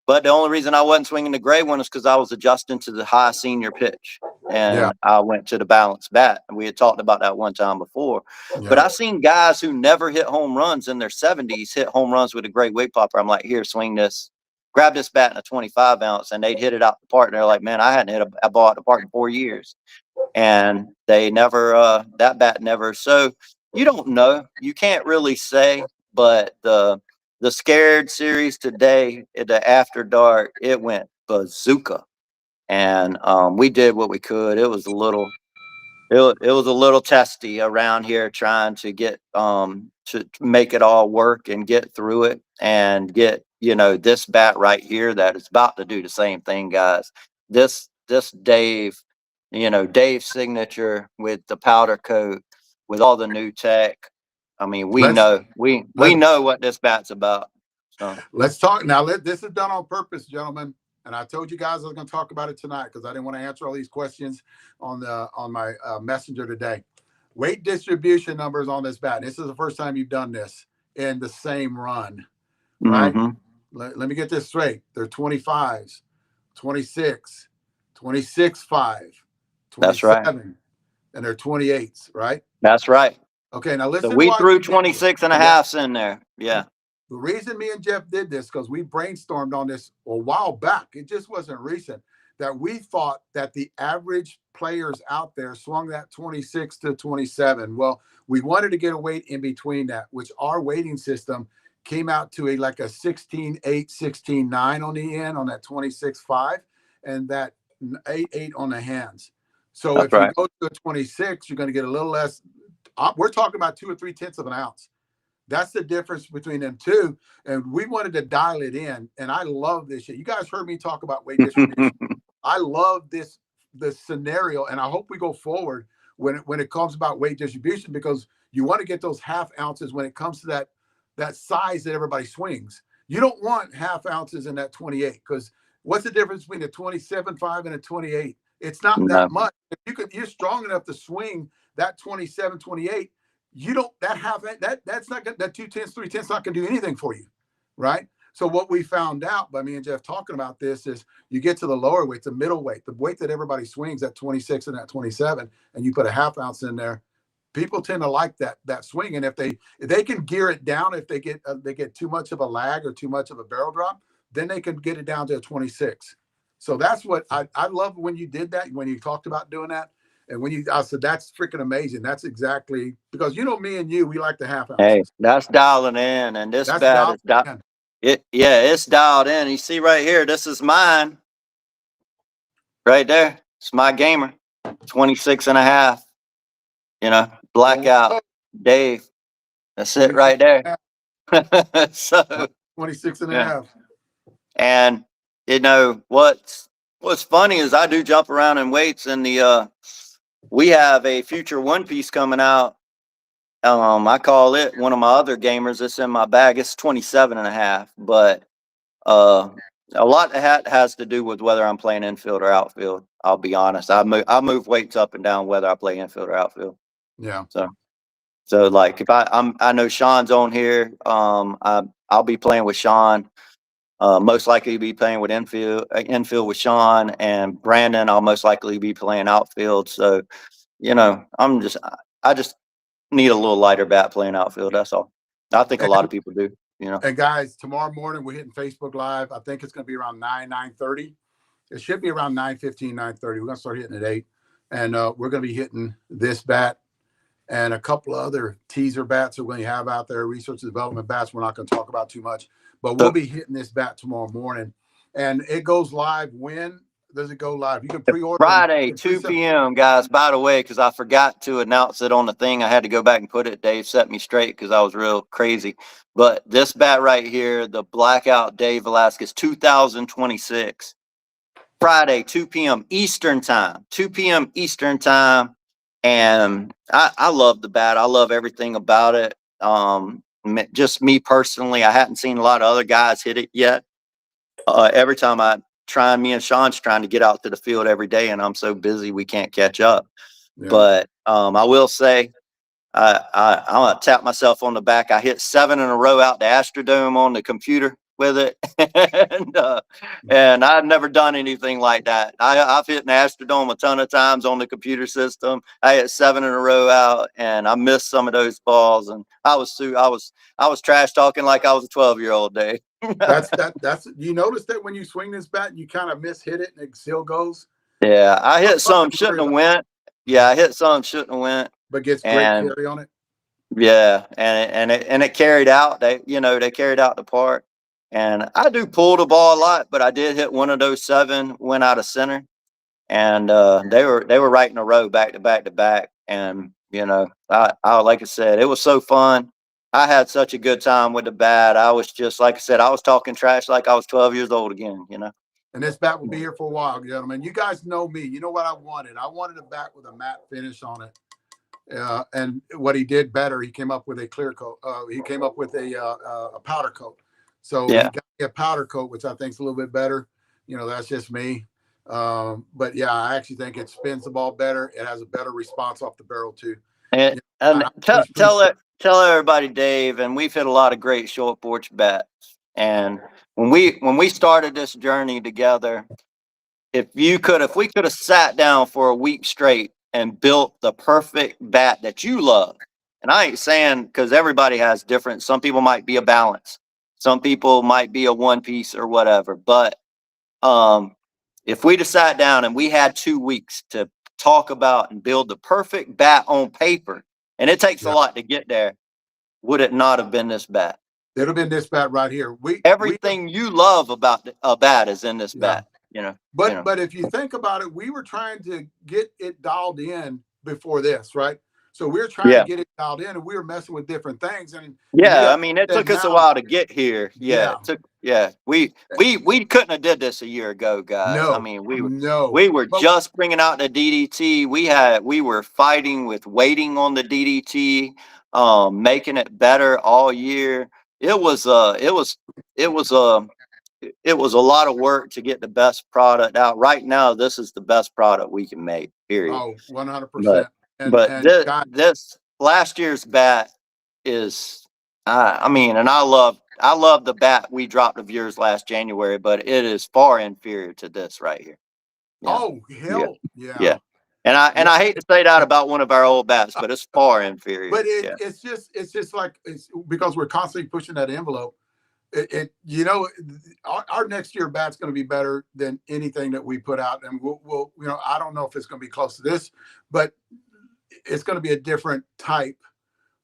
but the only reason I wasn't swinging the gray one is because I was adjusting to the high senior pitch, and I went to the balanced bat. And we had talked about that one time before. But I've seen guys who never hit home runs in their 70s hit home runs with a gray wig popper. I'm like, here, swing this. Grab this bat in a 25 ounce, and they'd hit it out the park. And they're like, man, I hadn't hit a ball at the park in 4 years. And they never, that bat never. So you don't know. You can't really say, but the Scared series today, the After Dark, it went bazooka. And we did what we could. It was a little testy around here trying to get to make it all work and get through it and get this bat right here that is about to do the same thing, guys. This Dave signature with the powder coat with all the new tech. I mean, we know what this bat's about. So let's talk now. This is done on purpose, gentlemen. And I told you guys I was going to talk about it tonight because I didn't want to answer all these questions on my messenger today. Weight distribution numbers on this bat. This is the first time you've done this in the same run, right? Let me get this straight. They're 25s, 26, 26.5, 27, that's right. And they're 28s, right? That's right. Okay, now listen. So we threw 26 and a halves in there. Yeah. The reason me and Jeff did this, because we brainstormed on this a while back, it just wasn't recent, that we thought that the average players out there swung that 26 to 27. Well, we wanted to get a weight in between that, which our weighting system came out to like a 16.8, 16.9 on the end on that 26.5 and that 8.8 on the hands. So if you go to a 26, you're going to get a little less. We're talking about 2 or 3/10 of an ounce. That's the difference between them two. And we wanted to dial it in. And I love this shit. You guys heard me talk about weight distribution. I love this scenario. And I hope we go forward when it comes about weight distribution, because you want to get those half ounces when it comes to that size that everybody swings. You don't want half ounces in that 28, because what's the difference between a 27.5 and a 28? It's not that much. If you're strong enough to swing that 27, 28, you don't that's not that 2/10, 3/10 not gonna do anything for you, right? So what we found out by me and Jeff talking about this is you get to the lower weight, the middle weight, the weight that everybody swings at 26 and at 27, and you put a half ounce in there. People tend to like that swing, and if they can gear it down, if they get too much of a lag or too much of a barrel drop, then they can get it down to a 26. So that's what I love when you did that, when you talked about doing that. And when I said, that's freaking amazing. That's exactly because, you know, me and you, we like the half Hey, ounces. that's dialing in, and this That's bat is dialed in. it's dialed in. You see right here, this is mine right there. It's my gamer, 26 and a half, you know, blackout Dave. That's it right there. So, 26 and a yeah. half. And you know, what's funny is I do jump around in weights, and we have a future one piece coming out. I call it one of my other gamers. It's in my bag. It's 27 and a half, but a lot of that has to do with whether I'm playing infield or outfield. I'll be honest. I move weights up and down whether I play infield or outfield. Yeah. So like if I know Sean's on here. I'll be playing with Sean. Most likely be playing with infield with Sean, and Brandon. I'll most likely be playing outfield. So, you know, I just need a little lighter bat playing outfield. That's all. I think a lot of people do, you know. And guys, tomorrow morning we're hitting Facebook Live. I think it's going to be around 9:30. It should be around 9:15, 9:30. We're going to start hitting at 8. And we're going to be hitting this bat and a couple of other teaser bats that we have out there, research and development bats we're not going to talk about too much. But we'll be hitting this bat tomorrow morning. And it goes live when? Does it go live? You can pre-order Friday, 2 p.m., guys. By the way, because I forgot to announce it on the thing, I had to go back and put it. Dave set me straight because I was real crazy. But this bat right here, the Blackout Dave Velasquez 2026, Friday, 2 p.m. Eastern time, 2 p.m. Eastern time. And I love the bat. I love everything about it. Just me personally, I hadn't seen a lot of other guys hit it yet. Every time me and Sean's trying to get out to the field every day, and I'm so busy we can't catch up. Yeah. But I will say, I'm gonna tap myself on the back. I hit 7 in a row out the Astrodome on the computer with it, and I've never done anything like that. I've hit an Astrodome a ton of times on the computer system. I hit 7 in a row out, and I missed some of those balls, and I was trash talking like I was a 12-year-old, Dave. That's you notice that when you swing this bat, you kind of hit it and it still goes. Yeah, I hit some shouldn't have went. Yeah, I hit some shouldn't have went. But gets great carry on it. Yeah, and it carried out. They carried out the part. And I do pull the ball a lot, but I did hit one of those 7, went out of center, and they were right in a row, back to back to back. And you know, I like I said, it was so fun. I had such a good time with the bat. I was just, like I said, I was talking trash like I was 12 years old again, you know. And this bat will be here for a while, gentlemen. You guys know me. You know what I wanted? I wanted a bat with a matte finish on it. And what he did better, he came up with a clear coat. He came up with a powder coat. So yeah, he got a powder coat, which I think is a little bit better. You know, that's just me. But yeah, I actually think it spins the ball better. It has a better response off the barrel too. And tell everybody, Dave, and we've hit a lot of great short porch bats. And when we started this journey together, if we could have sat down for a week straight and built the perfect bat that you love, and I ain't saying, because everybody has different. Some people might be a balance, some people might be a one piece or whatever. But if we'd have sat down and we had 2 weeks to talk about and build the perfect bat on paper, and it takes a lot to get there, would it not have been this bat? It'd have been this bat right here. Everything you love about a bat is in this bat, you know. But if you think about it, we were trying to get it dialed in before this, right? So we were trying to get it dialed in, and we were messing with different things. And I mean, it took us a while to get here. We couldn't have did this a year ago, guys. No, I mean, we were just bringing out the DDT. We were fighting with waiting on the DDT, making it better all year. It was a lot of work to get the best product out. Right now, this is the best product we can make, period. Oh, 100%. But this last year's bat is, I mean, and I love the bat we dropped of yours last January, but it is far inferior to this right here. Yeah. Oh, hell yeah. And I hate to say that about one of our old bats, but it's far inferior. But it's just like, it's because we're constantly pushing that envelope. you know, our next year bat's going to be better than anything that we put out, and we'll you know, I don't know if it's going to be close to this, but it's going to be a different type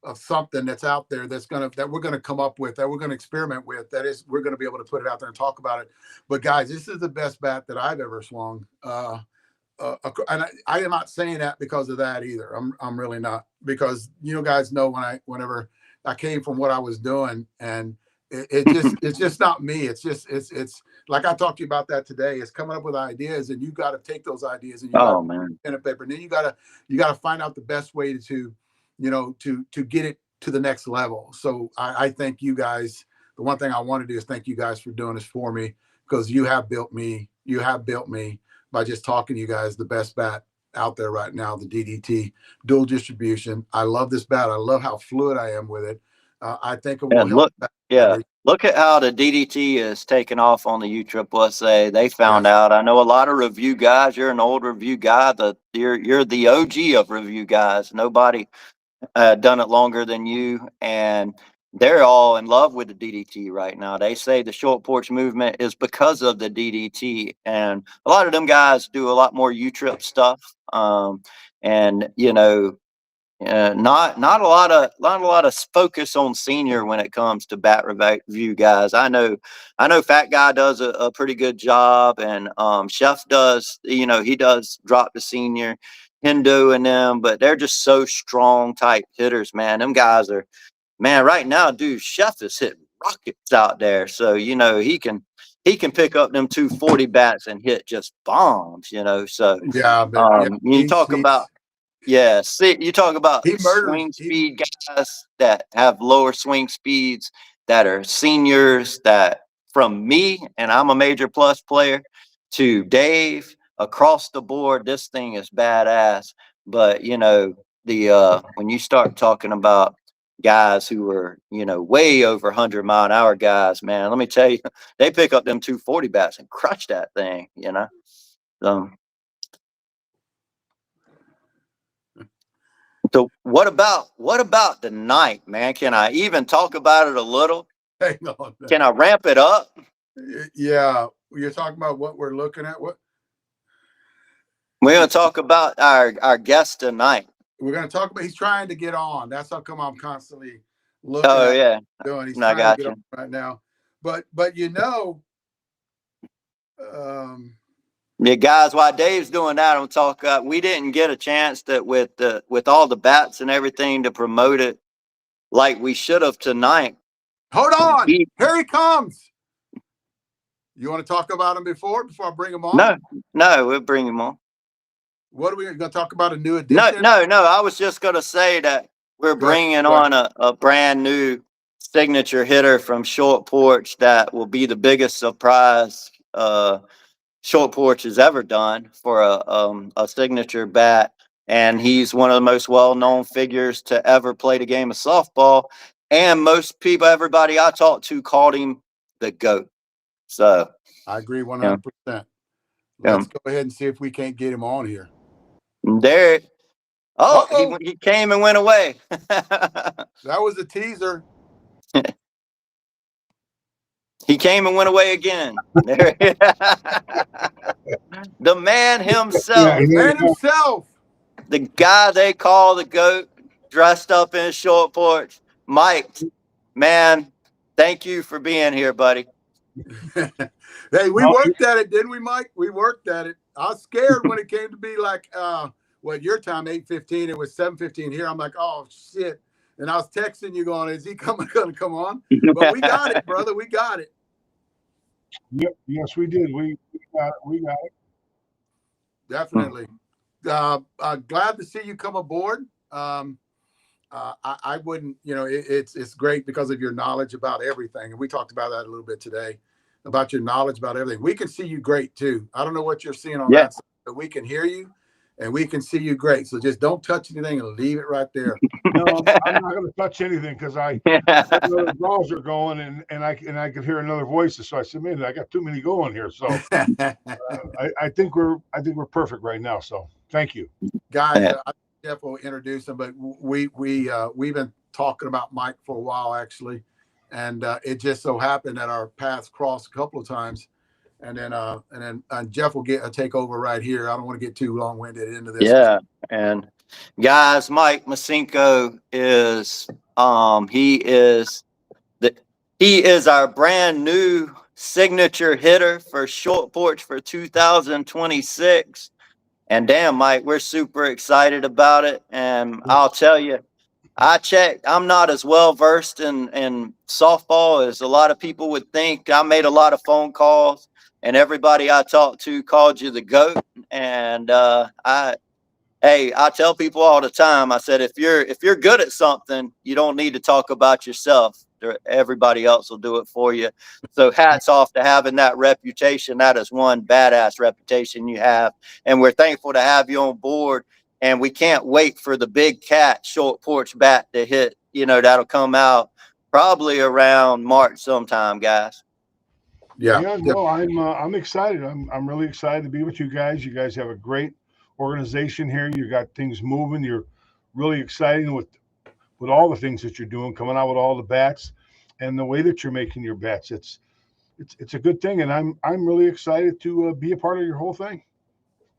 of something that's out there that we're going to come up with, that we're going to experiment with, that is, we're going to be able to put it out there and talk about it. But guys, this is the best bat that I've ever swung. And I am not saying that because of that either. I'm really not, because you know, guys know whenever I came from what I was doing, and it's just not me. It's like I talked to you about that today. It's coming up with ideas, and you got to take those ideas and you got to man, pen and paper, and then you got to find out the best way to, you know, to get it to the next level. So I thank you guys. The one thing I want to do is thank you guys for doing this for me, because you have built me. You have built me by just talking to you guys. The best bat out there right now, the DDT dual distribution. I love this bat. I love how fluid I am with it. I think it will help. Look at how the DDT is taking off on the USSSA. They found out. I know a lot of review guys. You're an old review guy. You're the OG of review guys. Nobody done it longer than you, and they're all in love with the DDT right now. They say the short porch movement is because of the DDT, and a lot of them guys do a lot more U-trip stuff. And you know, not a lot of focus on senior when it comes to bat review guys. I know Fat Guy does a pretty good job, and Chef does, you know, he does drop the senior, Hindu and them, but they're just so strong type hitters, man. Them guys are, man, right now, dude, Chef is hitting rockets out there. So, you know, he can pick up them 240 bats and hit just bombs, you know. So Yeah, but you talk about, yeah, see, you talk about swing he speed guys that have lower swing speeds, that are seniors, that from me, and I'm a major plus player, to Dave, across the board, this thing is badass. But you know, when you start talking about guys who are, you know, way over 100-mile-an-hour guys, man, let me tell you, they pick up them 240 bats and crush that thing, you know. So what about the night, man? Can I even talk about it a little? Hang on. Can I ramp it up? Yeah, you're talking about what we're looking at. What we're gonna talk about our guest tonight. We're gonna talk about. He's trying to get on. That's how come I'm constantly looking. Oh at yeah, doing. He's I trying to get you. on right now. But you know, yeah, guys, while Dave's doing that, I'm talking. We didn't get a chance that with all the bats and everything to promote it like we should have tonight. Hold on, here he comes. You want to talk about him before I bring him on? No, we'll bring him on. What are we going to talk about? A new edition? No. I was just going to say that we're bringing on a brand new signature hitter from Short Porch that will be the biggest surprise Short Porch has ever done for a signature bat. And he's one of the most well-known figures to ever play the game of softball. And most people, everybody I talked to, called him the GOAT. So I agree 100%. Let's go ahead and see if we can't get him on here. There. Oh, he came and went away. That was a teaser. He came and went away again. The man himself. The man himself. The guy they call the GOAT, dressed up in Short Porch. Mike, man, thank you for being here, buddy. Hey, we worked at it, didn't we, Mike? We worked at it. I was scared when it came to be like, your time, 8:15. It was 7:15 here. I'm like, oh, shit. And I was texting you going, is he going to come on? But we got it, brother. We got it. Yep. Yes, we did. We got it. Definitely. Glad to see you come aboard. I wouldn't, you know, it's great because of your knowledge about everything. And we talked about that a little bit today, about your knowledge about everything. We can see you great too. I don't know what you're seeing on that side, but we can hear you and we can see you great. So just don't touch anything and leave it right there. No, I'm not going to touch anything because the balls are going and I could hear another voice. So I said, man, I got too many going here. So I think we're perfect right now. So thank you, guys. Jeff will introduce him, but we've been talking about Mike for a while actually, and it just so happened that our paths crossed a couple of times. And then Jeff will take over right here. I don't want to get too long winded into this. Yeah, and guys, Mike Masinko is he is our brand new signature hitter for Short Porch for 2026. And damn, Mike, we're super excited about it. And I'll tell you, I'm not as well versed in softball as a lot of people would think. I made a lot of phone calls, and everybody I talked to called you the GOAT. And I tell people all the time, I said, if you're good at something, you don't need to talk about yourself. Everybody else will do it for you. So hats off to having that reputation. That is one badass reputation you have. And we're thankful to have you on board. And we can't wait for the big cat Short Porch bat to hit, that'll come out probably around March sometime, guys. Yeah, no, I'm excited. I'm really excited to be with you guys. You guys have a great organization here. You got things moving. You're really exciting with all the things that you're doing, coming out with all the bats and the way that you're making your bats. It's a good thing, and I'm really excited to be a part of your whole thing.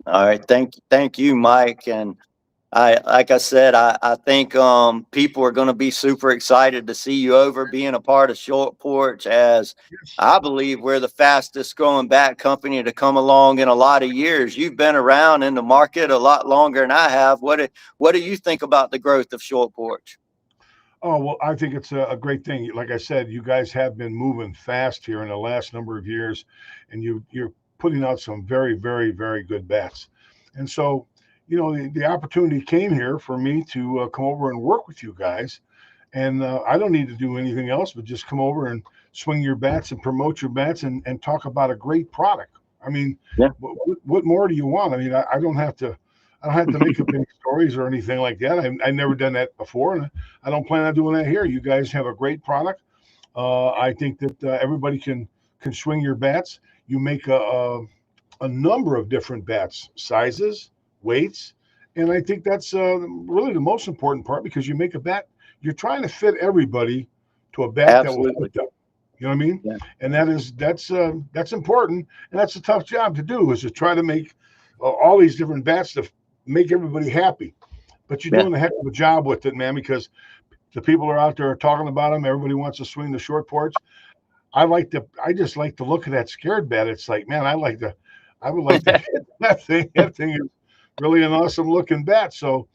All right, thank you, Mike. And like I said, I think people are going to be super excited to see you over being a part of Short Porch, as I believe we're the fastest growing bat company to come along in a lot of years. You've been around in the market a lot longer than I have. What do you think about the growth of Short Porch? Oh, well, I think it's a great thing. Like I said, you guys have been moving fast here in the last number of years, and you're putting out some very, very, very good bats. And so, the opportunity came here for me to come over and work with you guys. And I don't need to do anything else but just come over and swing your bats and promote your bats and talk about a great product. I mean, yeah. What more do you want? I mean, I don't have to make up any stories or anything like that. I've never done that before, and I don't plan on doing that here. You guys have a great product. I think that everybody can swing your bats. You make a number of different bats, sizes, weights, and I think that's really the most important part, because you make a bat. You're trying to fit everybody to a bat that will fit them. You know what I mean? Yeah. And that's important, and that's a tough job to do, is to try to make all these different bats to make everybody happy. But you're doing a heck of a job with it, man, because the people are out there talking about them. Everybody wants to swing the Short Porch. I just like to look at that scared bat. It's like, man, I would like to hit that thing. That thing is really an awesome looking bat. So,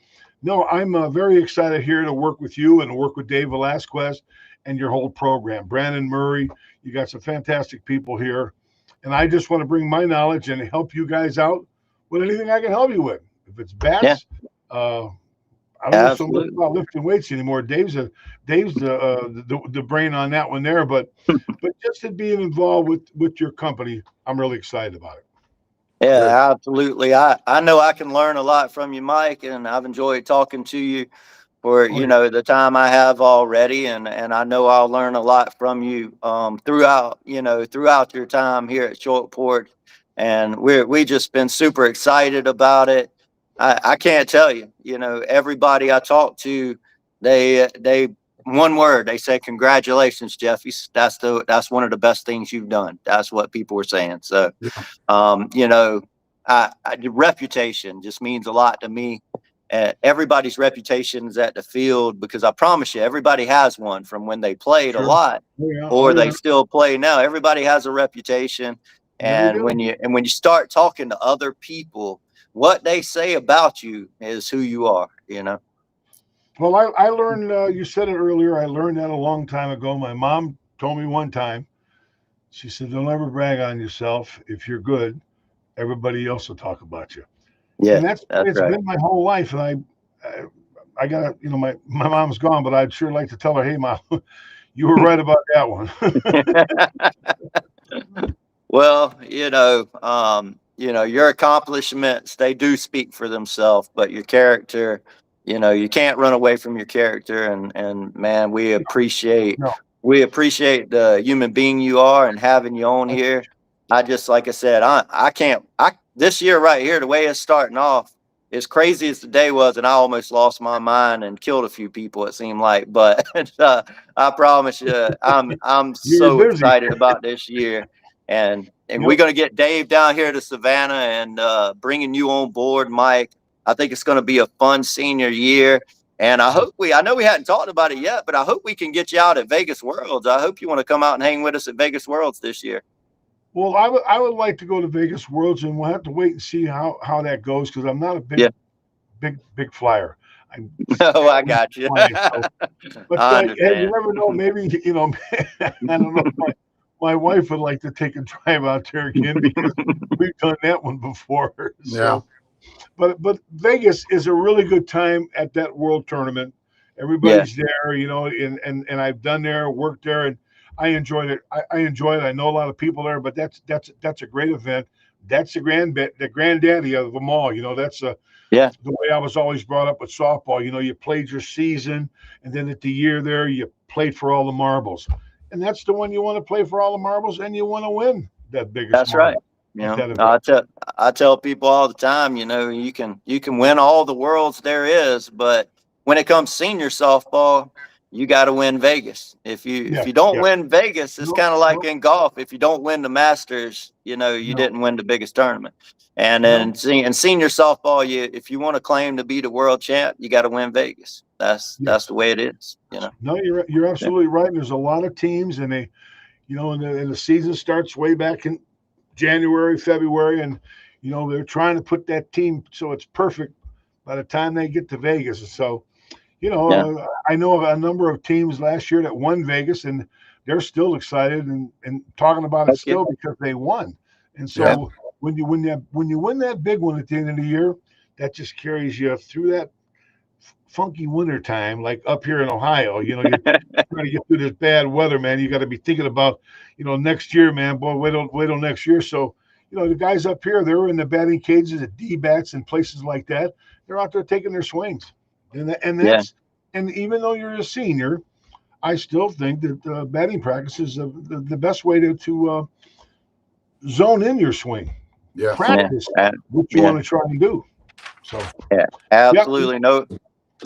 no, I'm very excited here to work with you and work with Dave Velasquez and your whole program. Brandon Murray, you got some fantastic people here. And I just want to bring my knowledge and help you guys out with anything I can help you with. If it's bats, I don't know so much about lifting weights anymore. Dave's the brain on that one there, but just to being involved with your company, I'm really excited about it. Yeah, absolutely. I know I can learn a lot from you, Mike, and I've enjoyed talking to you for the time I have already, and I know I'll learn a lot from you throughout your time here at Short Porch, and we just been super excited about it. I can't tell you, everybody I talk to, they one word, they say, congratulations, Jeffy. That's one of the best things you've done. That's what people were saying. So, reputation just means a lot to me. Everybody's reputation is at the field, because I promise you, everybody has one from when they played a lot or they still play now. Everybody has a reputation. And when you start talking to other people, what they say about you is who you are, Well, I learned, you said it earlier, I learned that a long time ago. My mom told me one time, she said, don't ever brag on yourself. If you're good, everybody else will talk about you. Yeah, and it's right. Been my whole life. And I got, my mom's gone, but I'd sure like to tell her, hey, Mom, you were right about that one. Well, your accomplishments, they do speak for themselves, but your character, you can't run away from your character. And man, we appreciate the human being you are and having you on here. Like I said, this year right here, the way it's starting off, as crazy as the day was, and I almost lost my mind and killed a few people, it seemed like. But I promise you, I'm You were so busy. excited about this year, and Yep. we're gonna get Dave down here to Savannah and bringing you on board, Mike. I think it's gonna be a fun senior year. And I know we hadn't talked about it yet, but I hope we can get you out at Vegas Worlds. I hope you want to come out and hang with us at Vegas Worlds this year. Well, I would like to go to Vegas Worlds, and we'll have to wait and see how that goes because I'm not a big flyer. I'm Oh, I got you. flying, so. But I hey, you understand. never know. Maybe I don't know. My wife would like to take a drive out there again because we've done that one before. So, but Vegas is a really good time at that World Tournament. Everybody's there, and I've done there, worked there, and I enjoyed it. I enjoy it. I know a lot of people there, but that's a great event. That's the granddaddy of them all. That's Yeah. the way I was always brought up with softball. You played your season, and then at the year there, you played for all the marbles, and that's the one you want to play for all the marbles, and you want to win that biggest. That's right. I tell people all the time, you can win all the worlds there is, but when it comes senior softball, you got to win Vegas. If you don't win Vegas, it's kind of like in golf. If you don't win the Masters, you didn't win the biggest tournament. And then senior softball, if you want to claim to be the world champ, you got to win Vegas. That's the way it is. No, you're absolutely right. And there's a lot of teams, and and the season starts way back in January, February, and they're trying to put that team so it's perfect by the time they get to Vegas. So, I know of a number of teams last year that won Vegas, and they're still excited and talking about it still because they won. And so when you win that big one at the end of the year, that just carries you through that funky winter time, like up here in Ohio. You're trying to get through this bad weather, man. You got to be thinking about, next year, man. Boy, wait till next year. So, the guys up here, they're in the batting cages at D-bats and places like that. They're out there taking their swings, and even though you're a senior, I still think that batting practice is the best way to zone in your swing. Yeah. Practice what you want to try and do. So absolutely.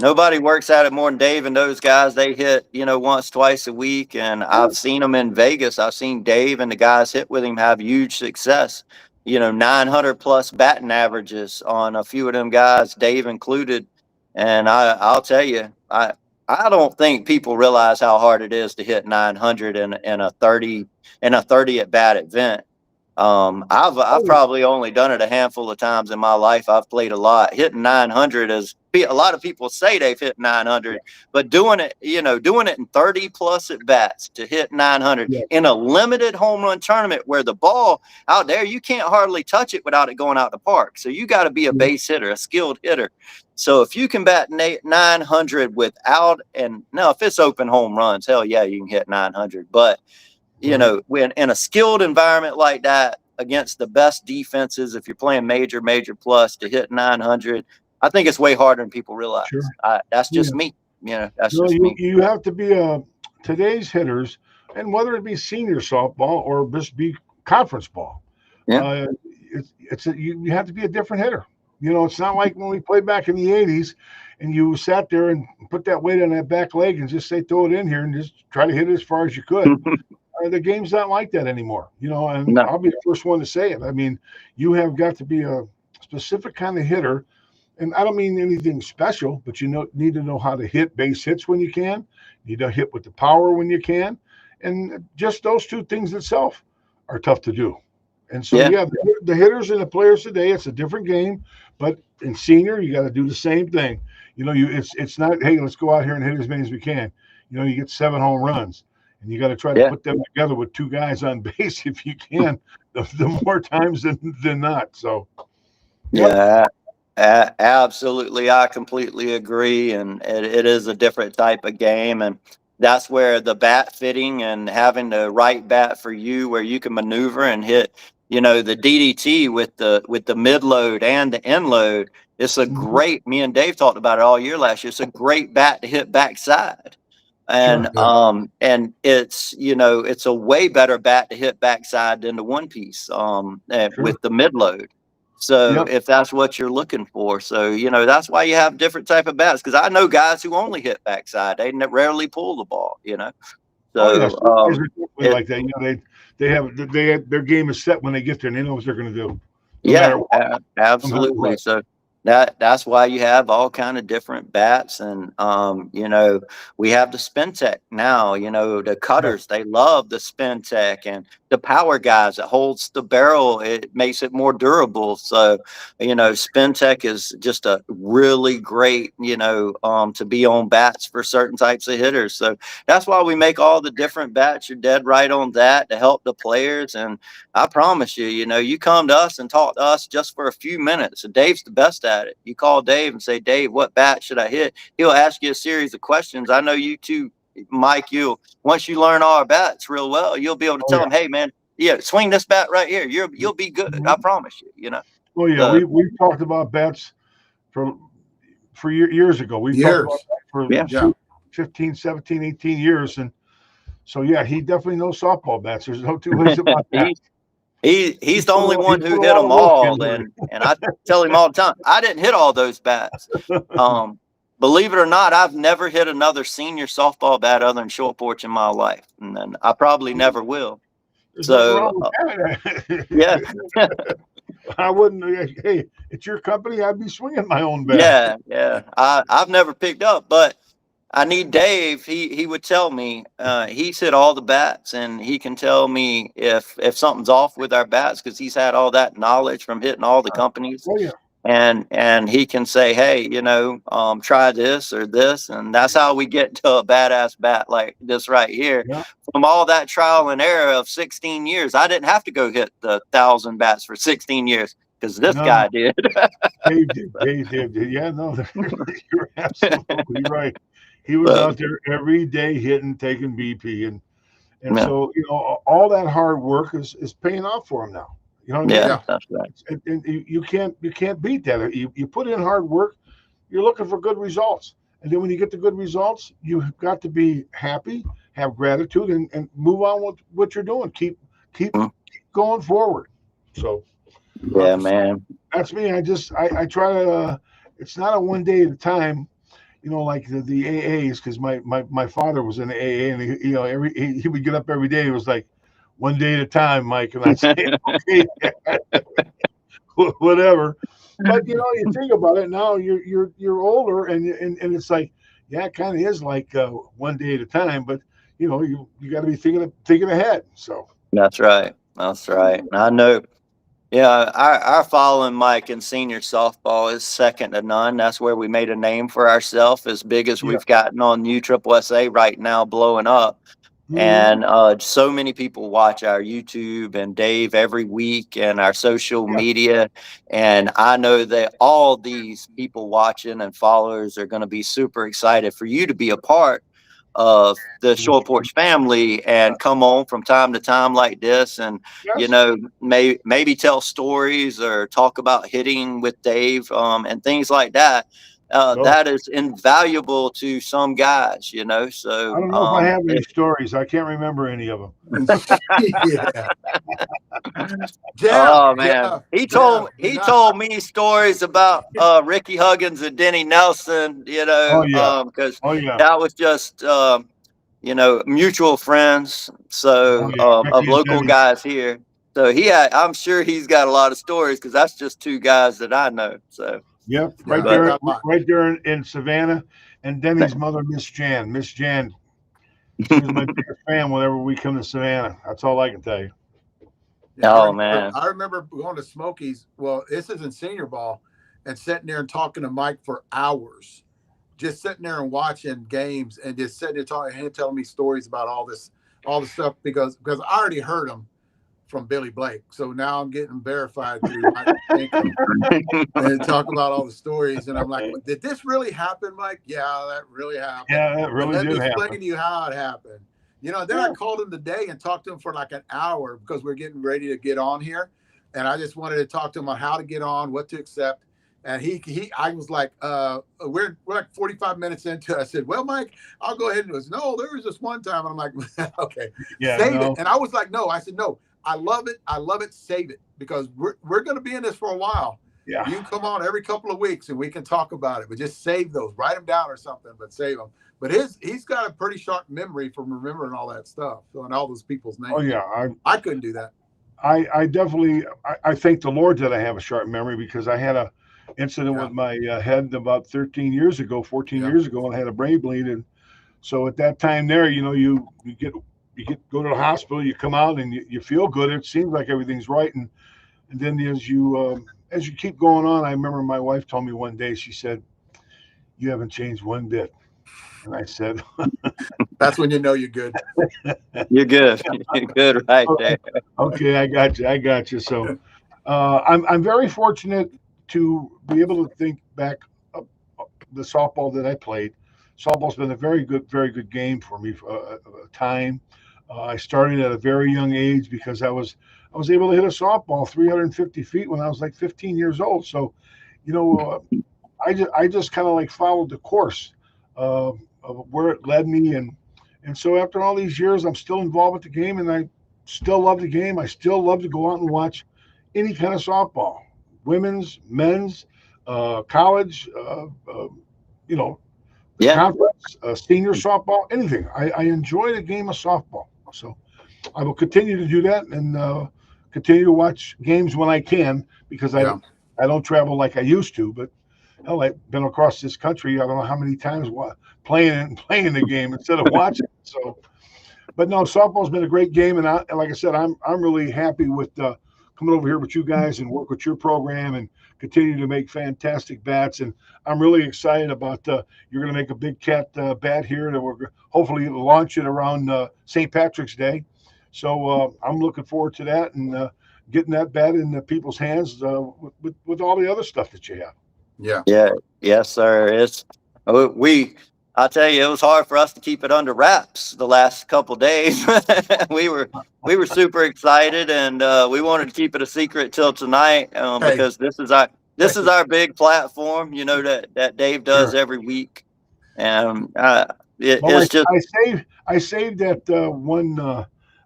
Nobody works at it more than Dave and those guys. They hit, once, twice a week. And I've seen them in Vegas. I've seen Dave and the guys hit with him have huge success. 900 plus batting averages on a few of them guys, Dave included. And I'll tell you, I don't think people realize how hard it is to hit 900 in a 30 at bat event. I've probably only done it a handful of times in my life. I've played a lot. Hitting 900 is a lot of people say they've hit 900, but doing it in 30 plus at bats to hit 900 in a limited home run tournament where the ball out there, you can't hardly touch it without it going out the park. So you got to be a base hitter, a skilled hitter. So if you can bat 900 without, if it's open home runs, hell yeah, you can hit 900, but when in a skilled environment like that against the best defenses, if you're playing major plus to hit 900, I think it's way harder than people realize. Sure. That's just me. That's just me. You have to be today's hitters, and whether it be senior softball or just be conference ball. Yeah. You have to be a different hitter. It's not like when we played back in the 80s and you sat there and put that weight on that back leg and just say, throw it in here and just try to hit it as far as you could. The game's not like that anymore, and I'll be the first one to say it. I mean, you have got to be a specific kind of hitter, and I don't mean anything special, but need to know how to hit base hits when you can. You need to hit with the power when you can, and just those two things itself are tough to do. And so, the hitters and the players today, it's a different game, but in senior, you got to do the same thing. It's not, hey, let's go out here and hit as many as we can. You get 7 home runs. And you got to try to put them together with 2 guys on base if you can, the more times than not. So, absolutely. I completely agree. And it is a different type of game. And that's where the bat fitting and having the right bat for you, where you can maneuver and hit, the DDT with the mid load and the end load. It's a great, me and Dave talked about it all year last year. It's a great bat to hit backside. And and it's it's a way better bat to hit backside than the one piece with the mid load. So Yep. if that's what you're looking for, so, you know, that's why you have different type of bats. Cause I know guys who only hit backside. They rarely pull the ball, you know? Oh yeah, So, some guys are definitely it, like that. You know, they have their game is set when they get there, and they know what they're going to do, no yeah, matter what. No matter absolutely. what. So that's why you have all kind of different bats, and you know, we have the spin tech now. You know, the Yeah. cutters, they love the spin tech, and the power guys, it holds the barrel, it makes it more durable. So, you know, spin tech is just a really great, you know, to be on bats for certain types of hitters. So that's why we make all the different bats. You're dead right on that, to help the players. And I promise you, you know, you come to us and talk to us just for a few minutes. And Dave's the best at it. You call Dave and say, Dave, what bat should I hit? He'll ask you a series of questions. I know you too, Mike. Once you learn all our bats real well, you'll be able to Oh tell yeah. them, hey man, yeah, swing this bat right here. You'll be good. I Mhm. promise you, you know. Oh yeah. So We talked about bets for years ago. We talked about Years. that for yeah. Yeah. 15, 17, 18 years, and so yeah, he definitely knows softball bats. There's no two ways about that. He's the only He one who put a hit lot of them work all, into it. and I tell him all the time, I didn't hit all those bats. Believe it or not, I've never hit another senior softball bat other than short porch in my life, and then I probably never will. There's nothing So wrong with that. yeah, I wouldn't. Hey, it's your company. I'd be swinging my own bat. yeah. I've never picked up, but I need Dave. He would tell me he's hit all the bats, and he can tell me if something's off with our bats, because he's had all that knowledge from hitting all the companies. Oh yeah. And he can say, hey, you know, try this or this, and that's how we get to a badass bat like this right here. Yeah. From all that trial and error of 16 years, I didn't have to go hit the 1,000 bats for 16 years because this No, guy did. Dave did. Dave did. Yeah, no, you're absolutely right. He was So, out there every day hitting, taking BP, and yeah, so you know all that hard work is paying off for him now. You know what I mean? yeah, Yeah. that's right. And you can't beat that. You put in hard work, you're looking for good results, and then when you get the good results, you've got to be happy, have gratitude, and move on with what you're doing. Keep Mm. going forward. So Yeah, man. that's me. I try to. It's not a one day at a time. You know, like the AAs, because my father was in the AA, and he, you know, he would get up every day. It was like one day at a time, Mike, and I'd say, okay, whatever. But you know, you think about it now. You're older, and it's like, yeah, it kind of is like one day at a time. But you know, you got to be thinking ahead. So That's right. That's right. And I know, yeah, our following, Mike, in senior softball is second to none. That's where we made a name for ourselves, as big as yeah. we've gotten on USSSA right now, blowing up. Mhm. And so many people watch our YouTube and Dave every week, and our social Yeah. media. And I know that all these people watching and followers are going to be super excited for you to be a part of the Short Porch family and come on from time to time like this, and you Yes. know, maybe tell stories or talk about hitting with Dave, and things like that. So That is invaluable to some guys, you know. I So don't know if I have any stories. I can't remember any of them. Yeah. Jeff, oh man, Jeff, Jeff. he told me stories about Ricky Huggins and Denny Nelson, you Oh know, yeah. because Oh yeah. that was just you know, mutual friends, Oh so yeah. of Ricky and local Denny. guys here. So I'm sure he's got a lot of stories, because that's just two guys that I know. So, Yep. Yeah, Right I but there. got mine. Right there in Savannah. And Denny's mother, Miss Jan. Miss Jan. She was my biggest fan whenever we come to Savannah. That's all I can tell you. Yeah, oh man, I remember going to Smokies. Well, this is in senior ball, and sitting there and talking to Mike for hours, just sitting there and watching games, and just sitting there talking, him telling me stories about all the stuff because I already heard them from Billy Blake. So now I'm getting verified through Mike and talk about all the stories. And I'm like, did this really happen, Mike? Yeah, that really happened. Yeah, that But really let me did explain happen. to you how it happened. You know, then I called him today and talked to him for like an hour because we're getting ready to get on here. And I just wanted to talk to him on how to get on, what to accept. And I was like, we're like 45 minutes into it. I said, well, Mike, I'll go ahead and he goes, no, there was this one time. And I'm like, okay, Yeah, save no. it. And I was like, no, I said, no, I love it. I love it. Save it, because we're going to be in this for a while. Yeah. You can come on every couple of weeks and we can talk about it, but just save those, write them down or something, but save them. But he's got a pretty sharp memory from remembering all that stuff, so, and all those people's names. Oh yeah. I couldn't do that. I definitely, I thank the Lord that I have a sharp memory, because I had a incident Yeah. with my head about 14 years ago, and I had a brain bleed. And so at that time there, you go to the hospital, you come out and you feel good. It seems like everything's right. And then as you keep going on, I remember my wife told me one day, she said, "You haven't changed one bit." And I said, That's when you know you're good. You're good. You're good right there. "Okay, I got you." So I'm very fortunate to be able to think back of the softball that I played. Softball's been a very good game for me for a time. I started at a very young age because I was able to hit a softball 350 feet when I was like 15 years old. So, I just kind of like followed the course of where it led me, and so after all these years, I'm still involved with the game, and I still love the game. I still love to go out and watch any kind of softball, women's, men's, college, Yeah. conference, senior softball, anything. I enjoy the game of softball. So I will continue to do that, and continue to watch games when I can, because Yeah. I don't travel like I used to. But hell, I've been across this country, I don't know how many times, playing the game instead of watching it. So, but no, softball's been a great game, and like I said, I'm really happy with coming over here with you guys and work with your program and continue to make fantastic bats. And I'm really excited about you're going to make a big cat bat here that we're hopefully launch it around St. Patrick's Day. So I'm looking forward to that, and getting that bat in people's hands with all the other stuff that you have. Yeah. Yeah. Yes, sir. I'll tell you, it was hard for us to keep it under wraps the last couple days. we were super excited, and we wanted to keep it a secret till tonight, because this is our big platform, that Dave does Sure. every week, and Well, it's just I saved that one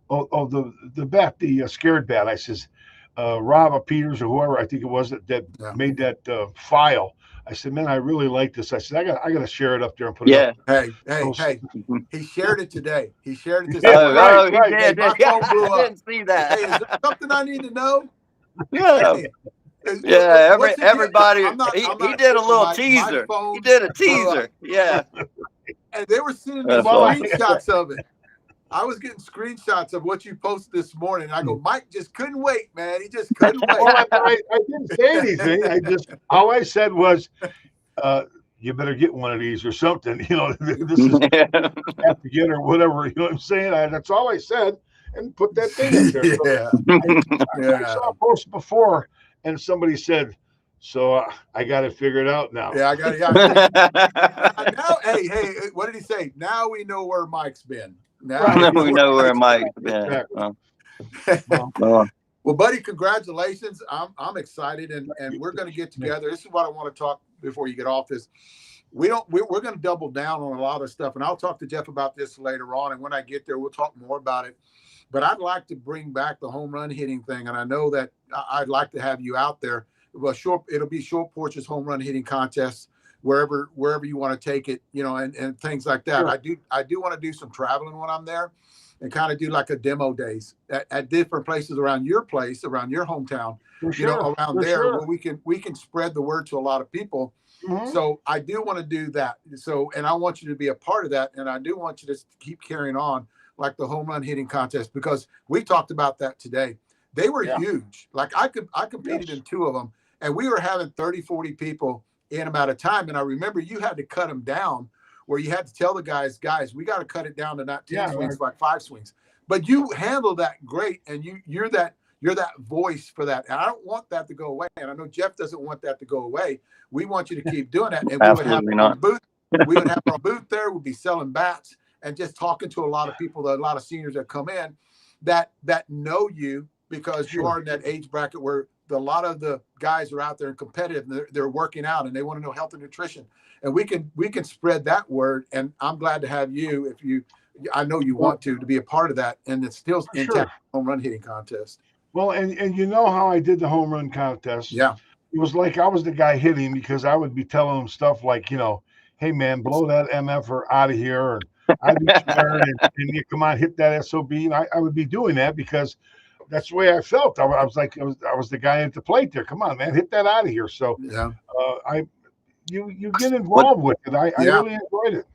of the bat, the scared bat. I says, Rob Peters or whoever I think it was that Yeah. made that file. I said, man, I really like this. I said, I got to share it up there and put it yeah. up. Hey, he shared it today. He shared it this Yeah, morning. right, He right. did. My Yeah, phone blew I up. didn't see that. Hey, is there something I need to know? Yeah. Hey, Yeah, what's it everybody. I'm not He did a kidding, little my teaser. phone He did a blew up. teaser. Yeah. And they were sending me That's funny. screenshots of it. I was getting screenshots of what you posted this morning. I go, Mike just couldn't wait, man. He just couldn't wait. Well, I didn't say anything. All I said was, you better get one of these or something. This is have to get or whatever. You know what I'm saying? That's all I said, and put that thing up there. So I saw a post before, and somebody said, "So I got it figured out now." Yeah, I got it. Yeah. Now, hey, what did he say? Now we know where Mike's been. Now we know where Mike's been. Exactly. Well, buddy, congratulations. I'm excited, and we're going to get together. This is what I want to talk before you get off this. We're going to double down on a lot of stuff, and I'll talk to Jeff about this later on. And when I get there, we'll talk more about it. But I'd like to bring back the home run hitting thing, and I know that I'd like to have you out there. Well, it'll be Short Porch's home run hitting contest, wherever you want to take it, and things like that. Sure. I do want to do some traveling when I'm there, and kind of do like a demo days at different places around your place, around your hometown, around there, where we can spread the word to a lot of people. Mm-hmm. So I do want to do that. So, and I want you to be a part of that. And I do want you to keep carrying on like the home run hitting contest, because we talked about that today. They were huge. Like I competed in two of them, and we were having 30, 40 people in about a time. And I remember you had to cut them down, where you had to tell the guys, we got to cut it down to not 10 swings, like 5 swings. But you handle that great, and you're that voice for that. And I don't want that to go away. And I know Jeff doesn't want that to go away. We want you to keep doing that. And we would have our booth. We would have our booth there. We'd be selling bats and just talking to a lot of people, a lot of seniors that come in that know you, because you are in that age bracket where a lot of the guys are out there and competitive, and they're working out, and they want to know health and nutrition. And we can spread that word. And I'm glad to have you, I know you want to be a part of that, and it's still For intact sure. home run hitting contest. Well, and you know how I did the home run contest? Yeah. It was like I was the guy hitting because I would be telling them stuff like, hey man, blow that MFer out of here, and I'd be swearing, and you come on, hit that SOB, and I would be doing that because that's the way I felt. I was like, I was the guy at the plate there. Come on, man, hit that out of here. So Yeah. you get involved with it. I Yeah. really enjoyed it.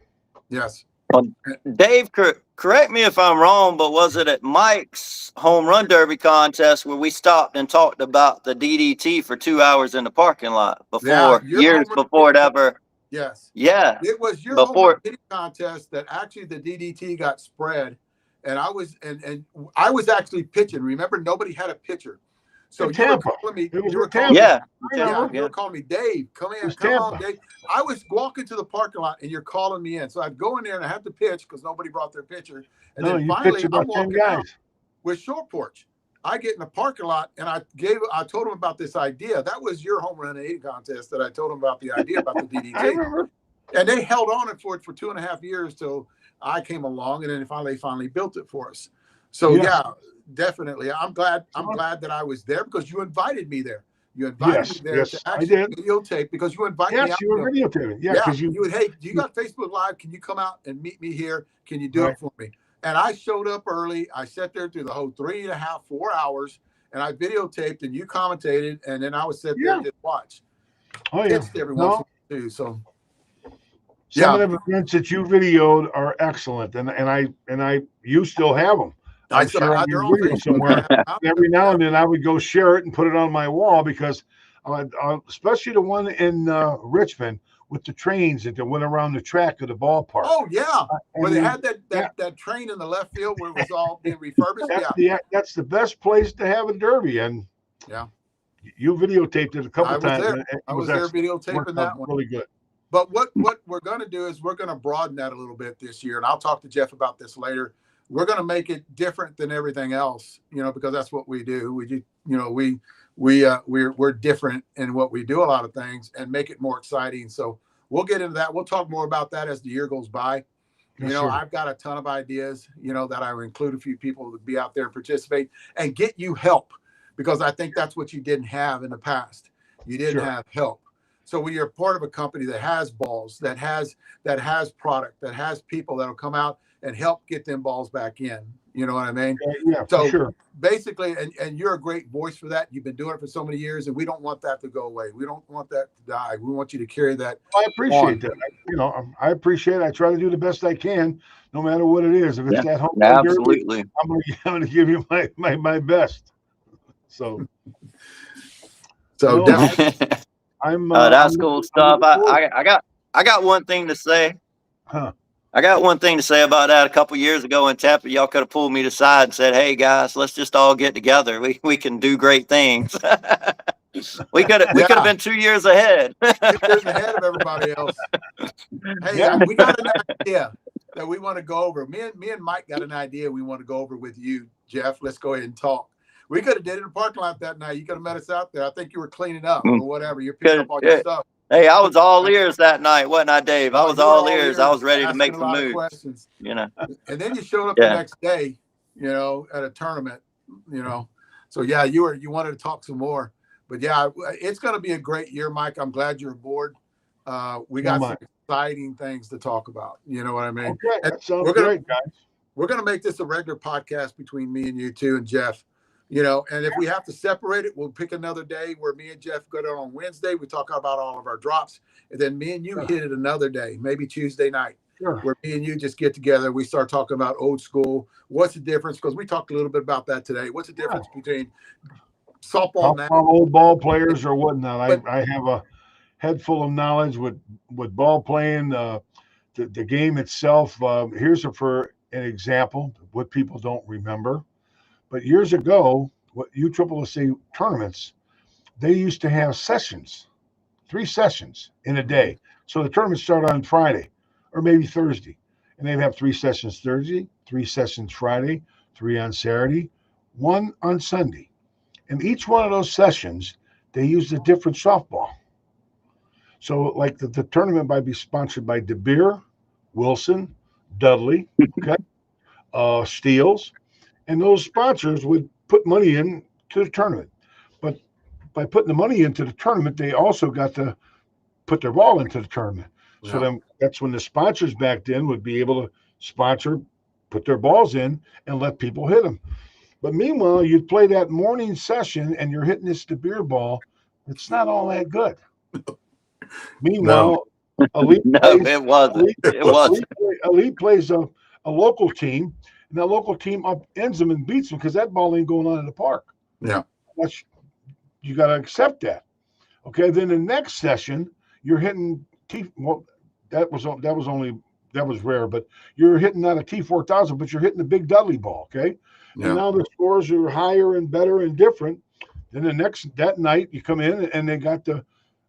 Yes. Well, Dave, correct me if I'm wrong, but was it at Mike's home run derby contest where we stopped and talked about the DDT for 2 hours in the parking lot years before it ever? Yes. Yeah. It was your home run hitting contest that actually the DDT got spread, and I was I was actually pitching. Remember, nobody had a pitcher. So you were calling me. You were calling you were calling me, Dave. Come on, Dave. I was walking to the parking lot, and you're calling me in. So I'd go in there and I have to pitch because nobody brought their pitcher. And then finally, I'm walking out with Short Porch. I get in the parking lot, and I told him about this idea. That was your home run hitting contest that I told him about the idea about the DDT. I remember. And they held on for 2.5 years till I came along, and then finally built it for us. So yeah, definitely. I'm glad that I was there because you invited me there. You invited me there to actually videotape because you invited me out. Yes, you were videotaping. Yeah, because you would, hey, do you got Facebook Live? Can you come out and meet me here? Can you do it for me? And I showed up early. I sat there through the whole 3.5, 4 hours, and I videotaped, and you commentated, and then I would sit there and just watch. Oh yeah, every once in a while too. So some of the events that you videoed are excellent, and you still have them. I'm sure on your video somewhere. Every now and then I would go share it and put it on my wall because, especially the one in Richmond with the trains that went around the track of the ballpark. Oh yeah, where they had that train in the left field where it was all being refurbished. That's the best place to have a derby, and you videotaped it a couple times. I was there videotaping that one. Really good. But what we're going to do is we're going to broaden that a little bit this year, and I'll talk to Jeff about this later. We're going to make it different than everything else, because that's what we do. We do, we're different in what we do, a lot of things, and make it more exciting. So we'll get into that. We'll talk more about that as the year goes by. I've got a ton of ideas, that I will include a few people to be out there and participate and get you help, because I think that's what you didn't have in the past. You didn't have help. So when you're part of a company that has balls, that has product, that has people that'll come out and help get them balls back in. You know what I mean? Yeah, so for sure. Basically, and you're a great voice for that. You've been doing it for so many years, and we don't want that to go away. We don't want that to die. We want you to carry that. I appreciate that. I appreciate it. I try to do the best I can, no matter what it is. If it's that home run derby, I'm going to give you my best. So definitely. That's cool stuff. I got one thing to say. I got one thing to say about that. A couple years ago in Tampa, y'all could have pulled me aside and said, "Hey guys, let's just all get together. We can do great things." we could have been 2 years ahead. 2 years ahead of everybody else. Hey, we got an idea that we want to go over. Me and Mike got an idea we want to go over with you, Jeff. Let's go ahead and talk. We could have did it in the parking lot that night. You could have met us out there. I think you were cleaning up or whatever. You're picking up all your stuff. Hey, I was all ears that night, wasn't I, Dave? I was all ears. I was ready to make some moves. Questions. And then you showed up the next day, at a tournament, So you wanted to talk some more. But it's going to be a great year, Mike. I'm glad you're aboard. We got some exciting things to talk about. You know what I mean? Okay, that sounds great, guys. We're going to make this a regular podcast between me and you two and Jeff. And if we have to separate it, we'll pick another day where me and Jeff go down on Wednesday. We talk about all of our drops. And then me and you hit it another day, maybe Tuesday night, where me and you just get together. We start talking about old school. What's the difference? Because we talked a little bit about that today. What's the difference between softball and old ball players or whatnot? I have a head full of knowledge with ball playing, the game itself. Here's for an example, what people don't remember. But years ago, what USSSA tournaments, they used to have sessions, 3 sessions in a day. So the tournament started on Friday or maybe Thursday. And they'd have 3 sessions Thursday, 3 sessions Friday, 3 on Saturday, 1 on Sunday. And each one of those sessions, they used a different softball. So like the tournament might be sponsored by De Beer, Wilson, Dudley, okay? steals, and those sponsors would put money in to the tournament. But by putting the money into the tournament, they also got to put their ball into the tournament. So Yeah. then that's when the sponsors back then would be able to sponsor, put their balls in, and let people hit them. But meanwhile, you'd play that morning session and you're hitting this beer ball. It's not all that good. Meanwhile, Elite No, plays, it wasn't. Elite, It wasn't. Elite plays a local team, and that local team upends them and beats them because that ball ain't going on in the park. Yeah. That's, you got to accept that. Okay, then the next session, you're hitting well, that was rare, but you're hitting not a T4000, but you're hitting the Big Dudley ball. Okay, Yeah. and now the scores are higher and better and different. Then that night you come in and they got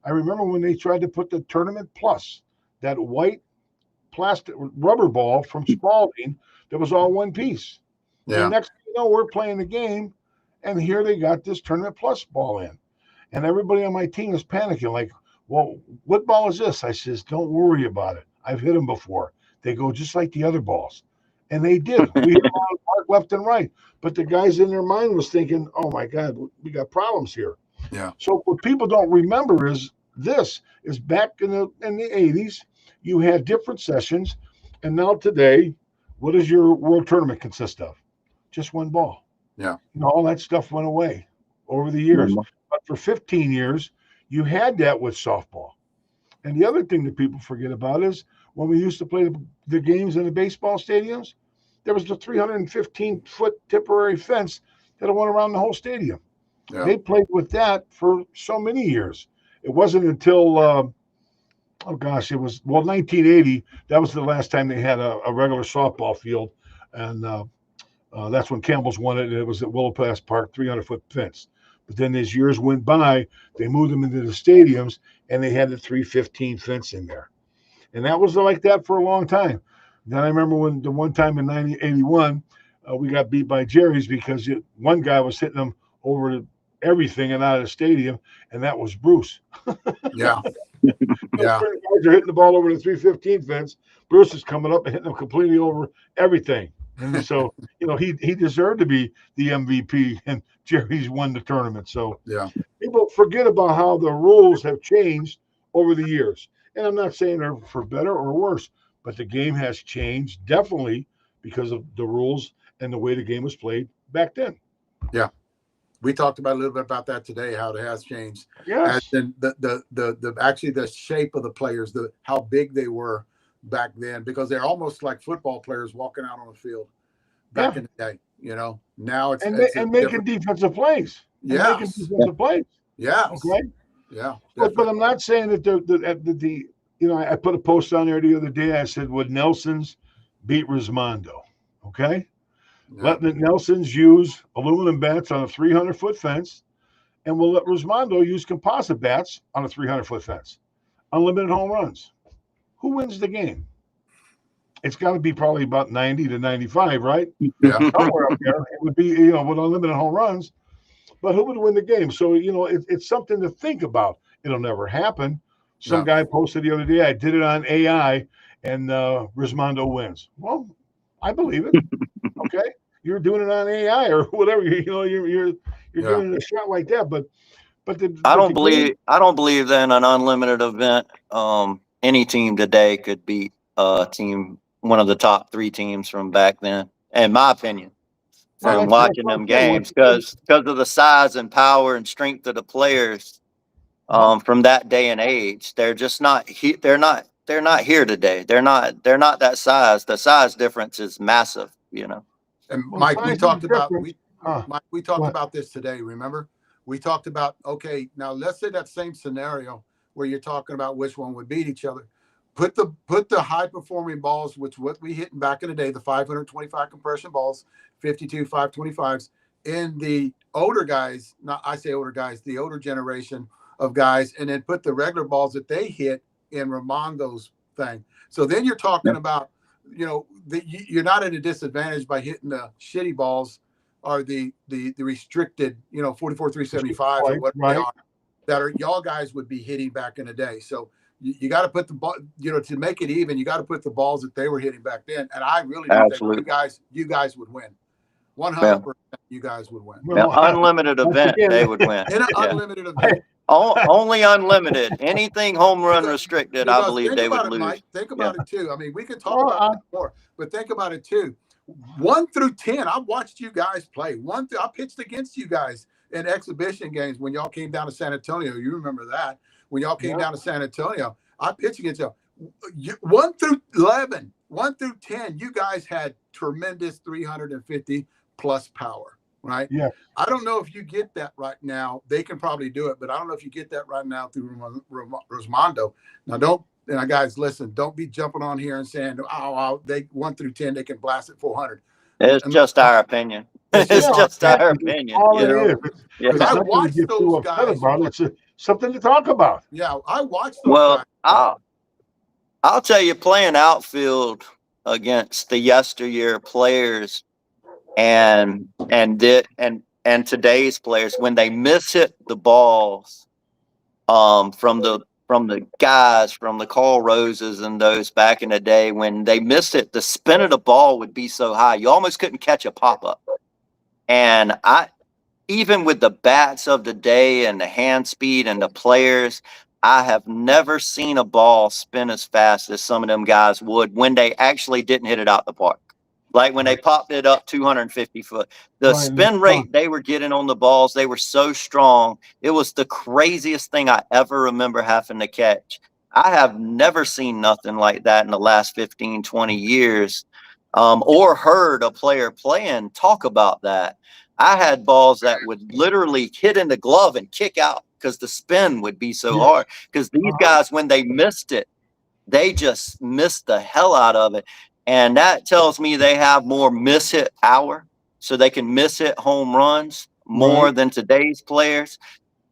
I remember when they tried to put the Tournament Plus, that white plastic rubber ball from Spalding that was all one piece. Yeah. And next thing you know, we're playing the game, and here they got this Tournament Plus ball in. And everybody on my team is panicking, like, well, what ball is this? I says, don't worry about it. I've hit them before. They go just like the other balls. And they did. We hit them on the park left and right. But the guys in their mind was thinking, oh, my God, we got problems here. Yeah. So what people don't remember is back in the 80s, you had different sessions. And now today, what does your world tournament consist of? Just one ball. Yeah. All that stuff went away over the years. Mhm. But for 15 years, you had that with softball. And the other thing that people forget about is when we used to play the games in the baseball stadiums, there was the 315-foot temporary fence that went around the whole stadium. Yeah. They played with that for so many years. It wasn't until, it was 1980. That was the last time they had a regular softball field. And that's when Campbell's won it. And it was at Willow Pass Park, 300-foot fence. But then as years went by, they moved them into the stadiums, and they had the 315 fence in there. And that was like that for a long time. Then I remember when the one time in 1981, we got beat by Jerry's because one guy was hitting them over everything and out of the stadium, and that was Bruce. Yeah. Yeah. Guys are hitting the ball over the 315 fence. Bruce is coming up and hitting them completely over everything. And so, he deserved to be the MVP, and Jerry's won the tournament. So Yeah. people forget about how the rules have changed over the years. And I'm not saying they're for better or worse, but the game has changed definitely because of the rules and the way the game was played back then. Yeah. We talked about a little bit about that today, how it has changed. Yes. And the actually the shape of the players, how big they were back then, because they're almost like football players walking out on the field back in the day. Now it's making defensive plays. Yeah. Making defensive plays. Yeah. Okay. Yeah. But I'm not saying that I put a post on there the other day. I said, would Nelson's beat Rismondo? Okay. Yeah. Let the Nelsons use aluminum bats on a 300-foot fence, and we'll let Rismondo use composite bats on a 300-foot fence. Unlimited home runs. Who wins the game? It's got to be probably about 90 to 95, right? Yeah. Somewhere up there. It would be, with unlimited home runs. But who would win the game? So, it's something to think about. It'll never happen. Some guy posted the other day, I did it on AI, and Rismondo wins. Well, I believe it. Okay. You're doing it on AI or whatever. You're doing a shot like that. But I don't believe that in an unlimited event, any team today could beat one of the top three teams from back then, in my opinion. From watching them games, because of the size and power and strength of the players from that day and age, they're just not they're not here today. They're not that size. The size difference is massive, And Mike, we talked about this today. Remember, we talked about, okay, now let's say that same scenario where you're talking about which one would beat each other. Put the high performing balls, which what we hit back in the day, the 525 compression balls, 52 525s, in the older guys. Not I say older guys, the older generation of guys, and then put the regular balls that they hit in Ramondo's thing. So then you're talking about, you're not at a disadvantage by hitting the shitty balls or the restricted, 44 375 or whatever they are, that y'all guys would be hitting back in the day. So You got to put the ball, to make it even. You got to put the balls that they were hitting back then, and I really do Absolutely. think you guys would win. 100%, you guys would win. Yeah, unlimited event, they would win. In an unlimited event. Only unlimited. Anything home run restricted, I believe they would lose. Mike, think about it too. I mean, we can talk about it more, but think about it too. 1 through 10, I've watched you guys play. I pitched against you guys in exhibition games when y'all came down to San Antonio. You remember that. When y'all came down to San Antonio, I pitched against y'all. 1 through 11, 1 through 10, you guys had tremendous 350 plus power, right? Yeah. I don't know if you get that right now. They can probably do it, but I don't know if you get that right now through Rosmondo. Now, guys, listen, don't be jumping on here and saying, they 1 through 10, they can blast it 400. It's just our opinion. It's just our opinion. All it is. Because I watched those guys. It's something to talk about. Yeah, I watched those guys. I'll tell you, playing outfield against the yesteryear players and today's players, when they hit the balls from the guys, from the Carl Roses and those back in the day, when they missed it, the spin of the ball would be so high you almost couldn't catch a pop-up. And even with the bats of the day and the hand speed and the players, I have never seen a ball spin as fast as some of them guys would when they actually didn't hit it out the park. Like when they popped it up 250 foot, the spin rate they were getting on the balls, they were so strong. It was the craziest thing I ever remember having to catch. I have never seen nothing like that in the last 15, 20 years, or heard a player playing talk about that. I had balls that would literally hit in the glove and kick out because the spin would be so hard. Because these guys, when they missed it, they just missed the hell out of it. And that tells me they have more miss-hit power, so they can miss-hit home runs more than today's players.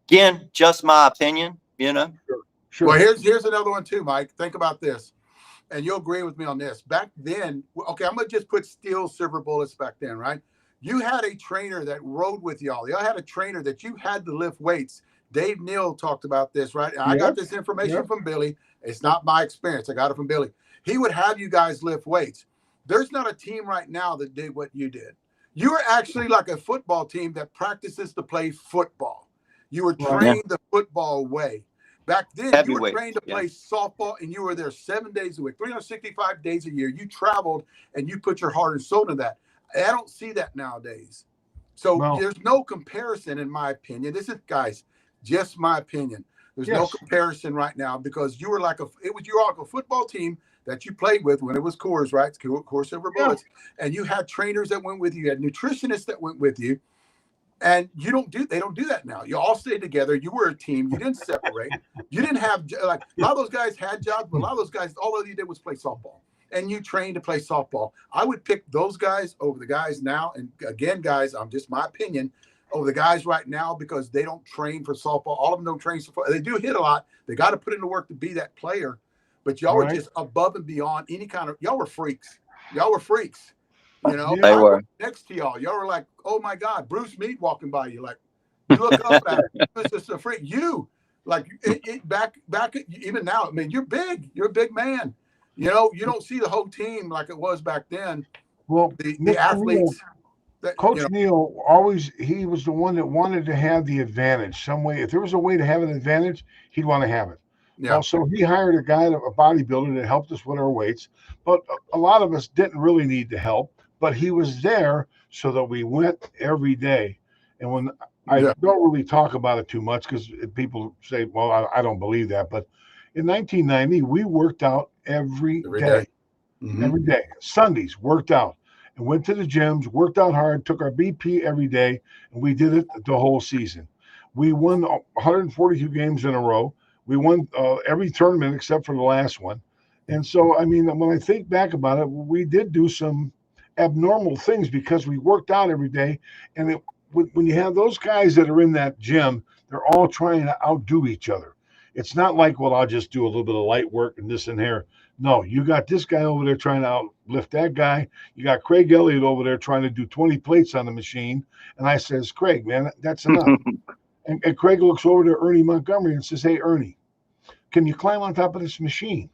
Again, just my opinion, Sure. Well, here's another one too, Mike. Think about this, and you'll agree with me on this. Back then, okay, I'm going to just put steel silver bullets back then, right? You had a trainer that rode with y'all. Y'all had a trainer that you had to lift weights. Dave Neal talked about this, right? And I got this information from Billy. It's not my experience. I got it from Billy. He would have you guys lift weights. There's not a team right now that did what you did. You were actually like a football team that practices to play football. You were trained the football way. Back then, you were trained to play softball, and you were there 7 days a week, 365 days a year. You traveled, and you put your heart and soul into that. I don't see that nowadays. So there's no comparison, in my opinion. This is, guys, just my opinion. There's no comparison right now because you were like you were like a football team that you played with when it was Coors, right? Coors Silver Bullets. And you had trainers that went with you. You had nutritionists that went with you. And they don't do that now. You all stayed together. You were a team. You didn't separate. You didn't have, like, a lot of those guys had jobs, but a lot of those guys, all you did was play softball. And you trained to play softball. I would pick those guys over the guys now. And again, guys, I'm just my opinion, over the guys right now because they don't train for softball. All of them don't train for football. They do hit a lot. They got to put in the work to be that player. But y'all were just above and beyond any kind of, y'all were freaks. Y'all were freaks. You know, they were next to y'all. Y'all were like, oh my God, Bruce Meade walking by you. Like, you look up at it. This is a freak. You, like, back even now, I mean, you're big. You're a big man. You know, you don't see the whole team like it was back then. Well, the athletes. Coach Neal he was the one that wanted to have the advantage some way. If there was a way to have an advantage, he'd want to have it. Yeah. Also, he hired a bodybuilder that helped us with our weights, but a lot of us didn't really need the help. But he was there so that we went every day. And when I don't really talk about it too much because people say, well, I don't believe that. But in 1990, we worked out every day. Mm-hmm. Every day. Sundays, worked out. And went to the gyms, worked out hard, took our BP every day, and we did it the whole season. We won 142 games in a row. We won every tournament except for the last one. And so, I mean, when I think back about it, we did do some abnormal things because we worked out every day. And when you have those guys that are in that gym, they're all trying to outdo each other. It's not like, well, I'll just do a little bit of light work and this and here. No, you got this guy over there trying to outlift that guy. You got Craig Elliott over there trying to do 20 plates on the machine. And I says, Craig, man, that's enough. and Craig looks over to Ernie Montgomery and says, hey, Ernie, can you climb on top of this machine?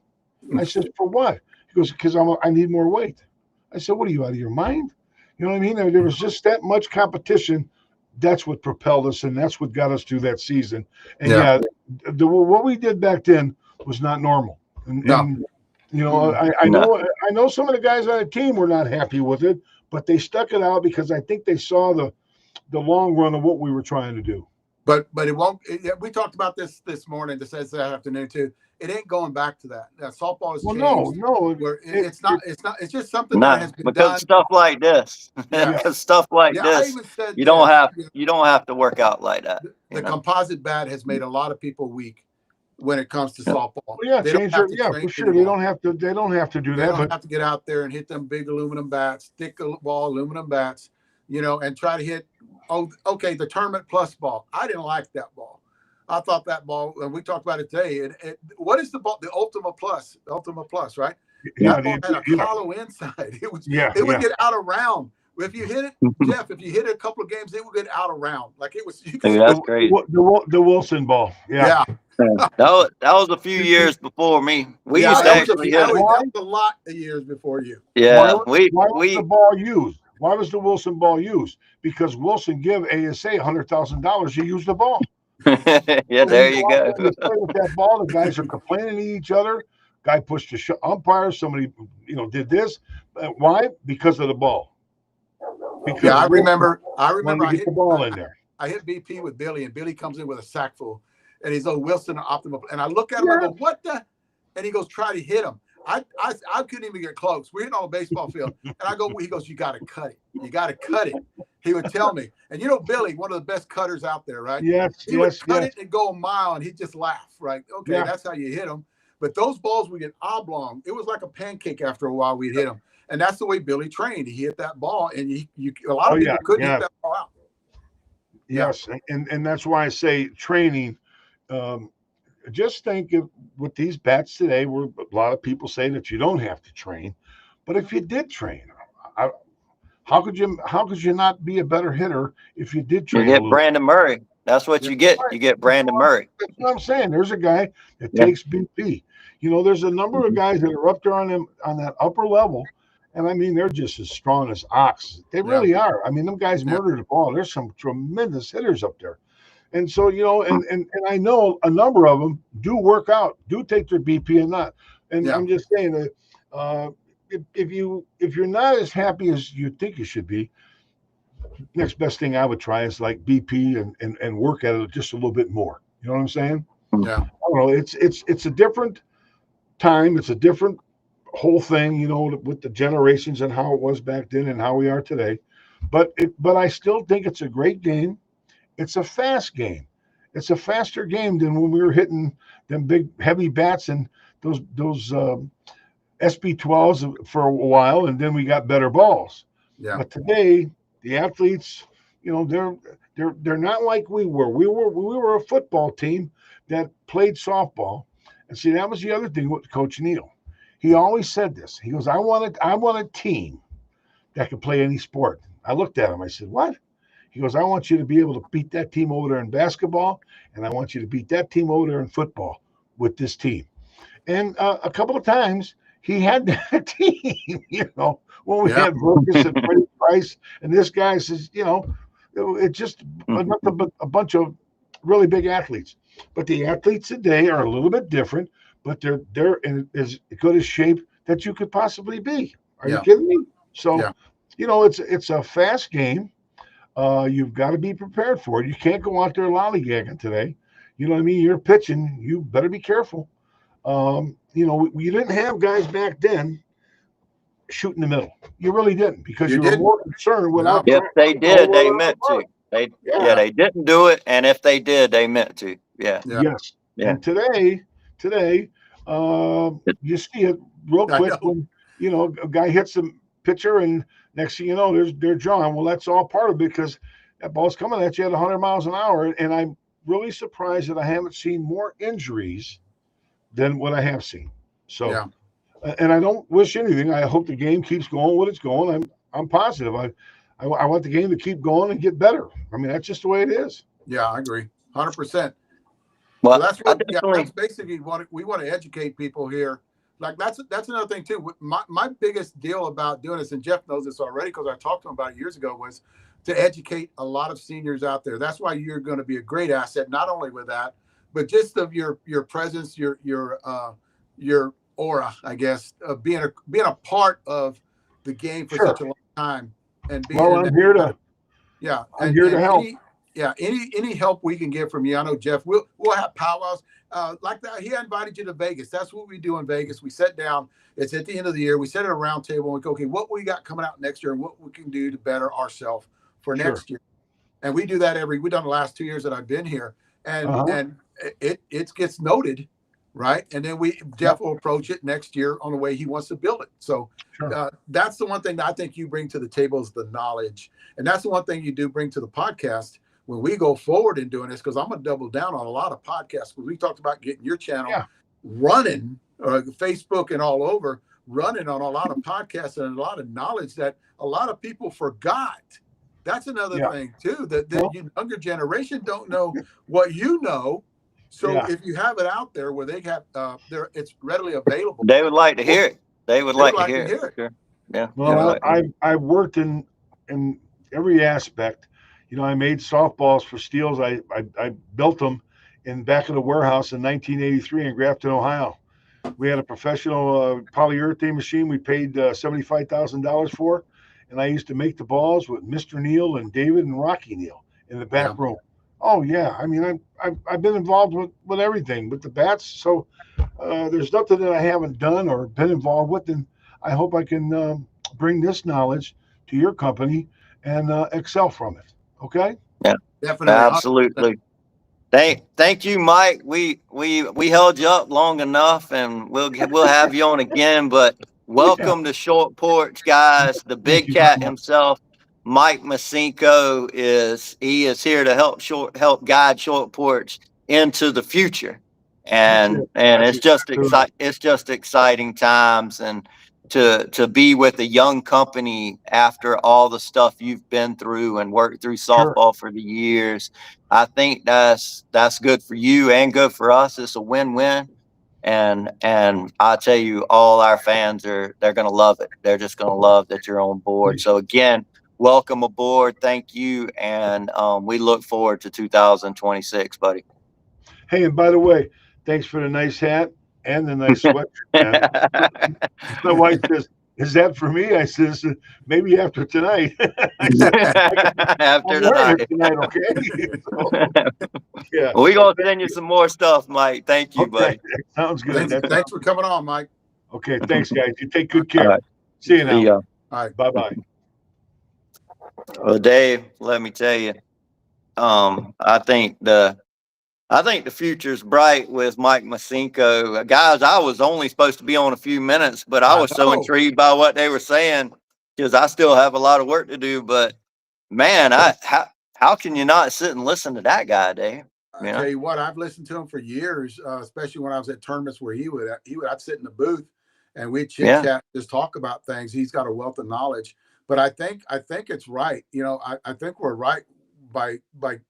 I said, for what? He goes, because I need more weight. I said, what are you, out of your mind? You know what I mean? There was just that much competition. That's what propelled us, and that's what got us through that season. And what we did back then was not normal. And you know, I know some of the guys on the team were not happy with it, but they stuck it out because I think they saw the long run of what we were trying to do. But it won't. We talked about this morning. This afternoon too. It ain't going back to that. Softball has changed. No. It's not. It's just something that has been because done. stuff like this, stuff like I this, even said you don't have to work out like that. The composite bat has made a lot of people weak when it comes to softball. Well, yeah, for sure. They don't have to do They that. don't have to get out there and hit them big aluminum bats, thick ball aluminum bats, you know, and try to hit. Oh, okay, the tournament plus ball. I didn't like that ball. I thought that ball, and we talked about it today. What is the ball? The Ultima Plus, right? Yeah, that ball had a hollow inside. It would get out of round. If you hit it, Jeff, if you hit it a couple of games, it would get out of round. Like it was. That's great. The Wilson ball. Yeah. That was a few years before me. We used to actually that was a lot of years before you. Yeah. Why was the ball used? Why was the Wilson ball used? Because Wilson give ASA $100,000 to use the ball. Yeah, there you go. With that ball, the guys are complaining to each other. Guy pushed the umpire. Somebody, did this. Why? Because of the ball. Because I remember. I hit the ball in there. I hit BP with Billy, and Billy comes in with a sack full, and he's Wilson Optimal. And I look at him, I go, "What the?" And he goes, "Try to hit him." I couldn't even get close. We're hitting on a baseball field, and I go. He goes, "You got to cut it. You got to cut it." He would tell me, and Billy, one of the best cutters out there, right? He would cut it and go a mile, and he'd just laugh, right? Okay, that's how you hit them. But those balls would get oblong. It was like a pancake after a while. We'd hit them, and that's the way Billy trained. He hit that ball, and a lot of people couldn't hit that ball out. Yes, and that's why I say training. Just think of with these bats today, where a lot of people say that you don't have to train, but if you did train, how could you not be a better hitter if you did train? You get Brandon Murray. That's what you get. You get Brandon Murray. That's what I'm saying. There's a guy that takes BP. There's a number of guys that are up there on that upper level, and I mean they're just as strong as ox. They really are. I mean, them guys murder the ball. There's some tremendous hitters up there. And so, and I know a number of them do work out, do take their BP and not. And I'm just saying that if you're not as happy as you think you should be, next best thing I would try is like BP and work at it just a little bit more. You know what I'm saying? Yeah. I don't know. It's a different time. It's a different whole thing, with the generations and how it was back then and how we are today. But I still think it's a great game. It's a fast game. It's a faster game than when we were hitting them big, heavy bats and those SB12s for a while, and then we got better balls. Yeah. But today, the athletes, they're not like we were. We were a football team that played softball, and see that was the other thing with Coach Neal. He always said this. He goes, "I want a team that can play any sport." I looked at him. I said, "What?" He goes, "I want you to be able to beat that team over there in basketball, and I want you to beat that team over there in football with this team." And a couple of times he had that team, when we had Velasquez and Freddie Price, and this guy says, it's just a bunch of really big athletes. But the athletes today are a little bit different, but they're in as good a shape that you could possibly be. Are you kidding me? So, it's a fast game. You've got to be prepared for it. You can't go out there lollygagging today. You know what I mean? You're pitching. You better be careful. We didn't have guys back then shooting the middle. You really didn't, because you were more concerned with. If they did, they meant to. They didn't do it, and if they did, they meant to. Yeah. Yes. Yeah. And today, you see it real quick when a guy hits the pitcher, and next thing you know, they're John. Well, that's all part of it, because that ball's coming at you at 100 miles an hour, and I'm really surprised that I haven't seen more injuries than what I have seen. So, and I don't wish anything. I hope the game keeps going what it's going. I'm positive. I want the game to keep going and get better. I mean, that's just the way it is. Yeah, I agree, 100%. Well, that's I what, yeah, definitely, that's basically what we want to educate people here. Like that's another thing too. My biggest deal about doing this, and Jeff knows this already because I talked to him about it years ago, was to educate a lot of seniors out there. That's why you're going to be a great asset, not only with that, but just of your presence, your aura, I guess, of being a part of the game for such Sure. a long time and being Well, in that. Yeah, I'm here to help. any help we can get from you. I know Jeff. We'll have powwows like that. He invited you to Vegas. That's what we do in Vegas. We sit down. It's at the end of the year. We sit at a round table and we go, okay, what we got coming out next year and what we can do to better ourselves for Sure. next year. And we do that we've done the last 2 years that I've been here, and it gets noted, right? And then Jeff will approach it next year on the way he wants to build it. So Sure. that's the one thing that I think you bring to the table is the knowledge, and that's the one thing you do bring to the podcast when we go forward in doing this. Because I'm gonna double down on a lot of podcasts. Because we talked about getting your channel running, Facebook and all over, running on a lot of podcasts and a lot of knowledge that a lot of people forgot. That's another thing too, that the younger generation don't know what you know. So if you have it out there where they have it's readily available. they would like to hear it. They would like to hear it. Sure. Yeah. Well, I've worked in every aspect. You know, I made softballs for Steels. I built them in back of the warehouse in 1983 in Grafton, Ohio. We had a professional polyurethane machine. We paid $75,000 for. And I used to make the balls with Mr. Neal and David and Rocky Neal in the back room. Oh yeah, I mean I've been involved with everything with the bats. So there's nothing that I haven't done or been involved with, and I hope I can bring this knowledge to your company and excel from it. Okay? Yeah, definitely, absolutely. Thank you, Mike. We held you up long enough, and we'll have you on again. But welcome to Short Porch, guys. The big cat himself, Mike Masinko, is here to help guide Short Porch into the future, and it's just exciting times, and to be with a young company after all the stuff you've been through and worked through softball for the years. I think that's good for you and good for us. It's a win-win. And I tell you, all our fans they're going to love it. They're just going to love that you're on board. So again, welcome aboard. Thank you. And we look forward to 2026, buddy. Hey, and by the way, thanks for the nice hat and the nice sweatshirt. My wife says, "Is that for me?" I says, "Maybe after tonight." I said, after tonight, okay. So, yeah, we're gonna send you some more stuff, Mike. Thank you, buddy. Sounds good. Thanks for coming on, Mike. Okay, thanks, guys. You take good care. Right. See you now. See ya. All right, bye. Well, Dave, let me tell you, I think the future's bright with Mike Masinko. Guys, I was only supposed to be on a few minutes, but I was so intrigued by what they were saying because I still have a lot of work to do. But man, how can you not sit and listen to that guy, Dave? I tell you what, I've listened to him for years, especially when I was at tournaments where I'd sit in the booth and we'd chit chat, just talk about things. He's got a wealth of knowledge. But I think it's right. You know, I think we're right by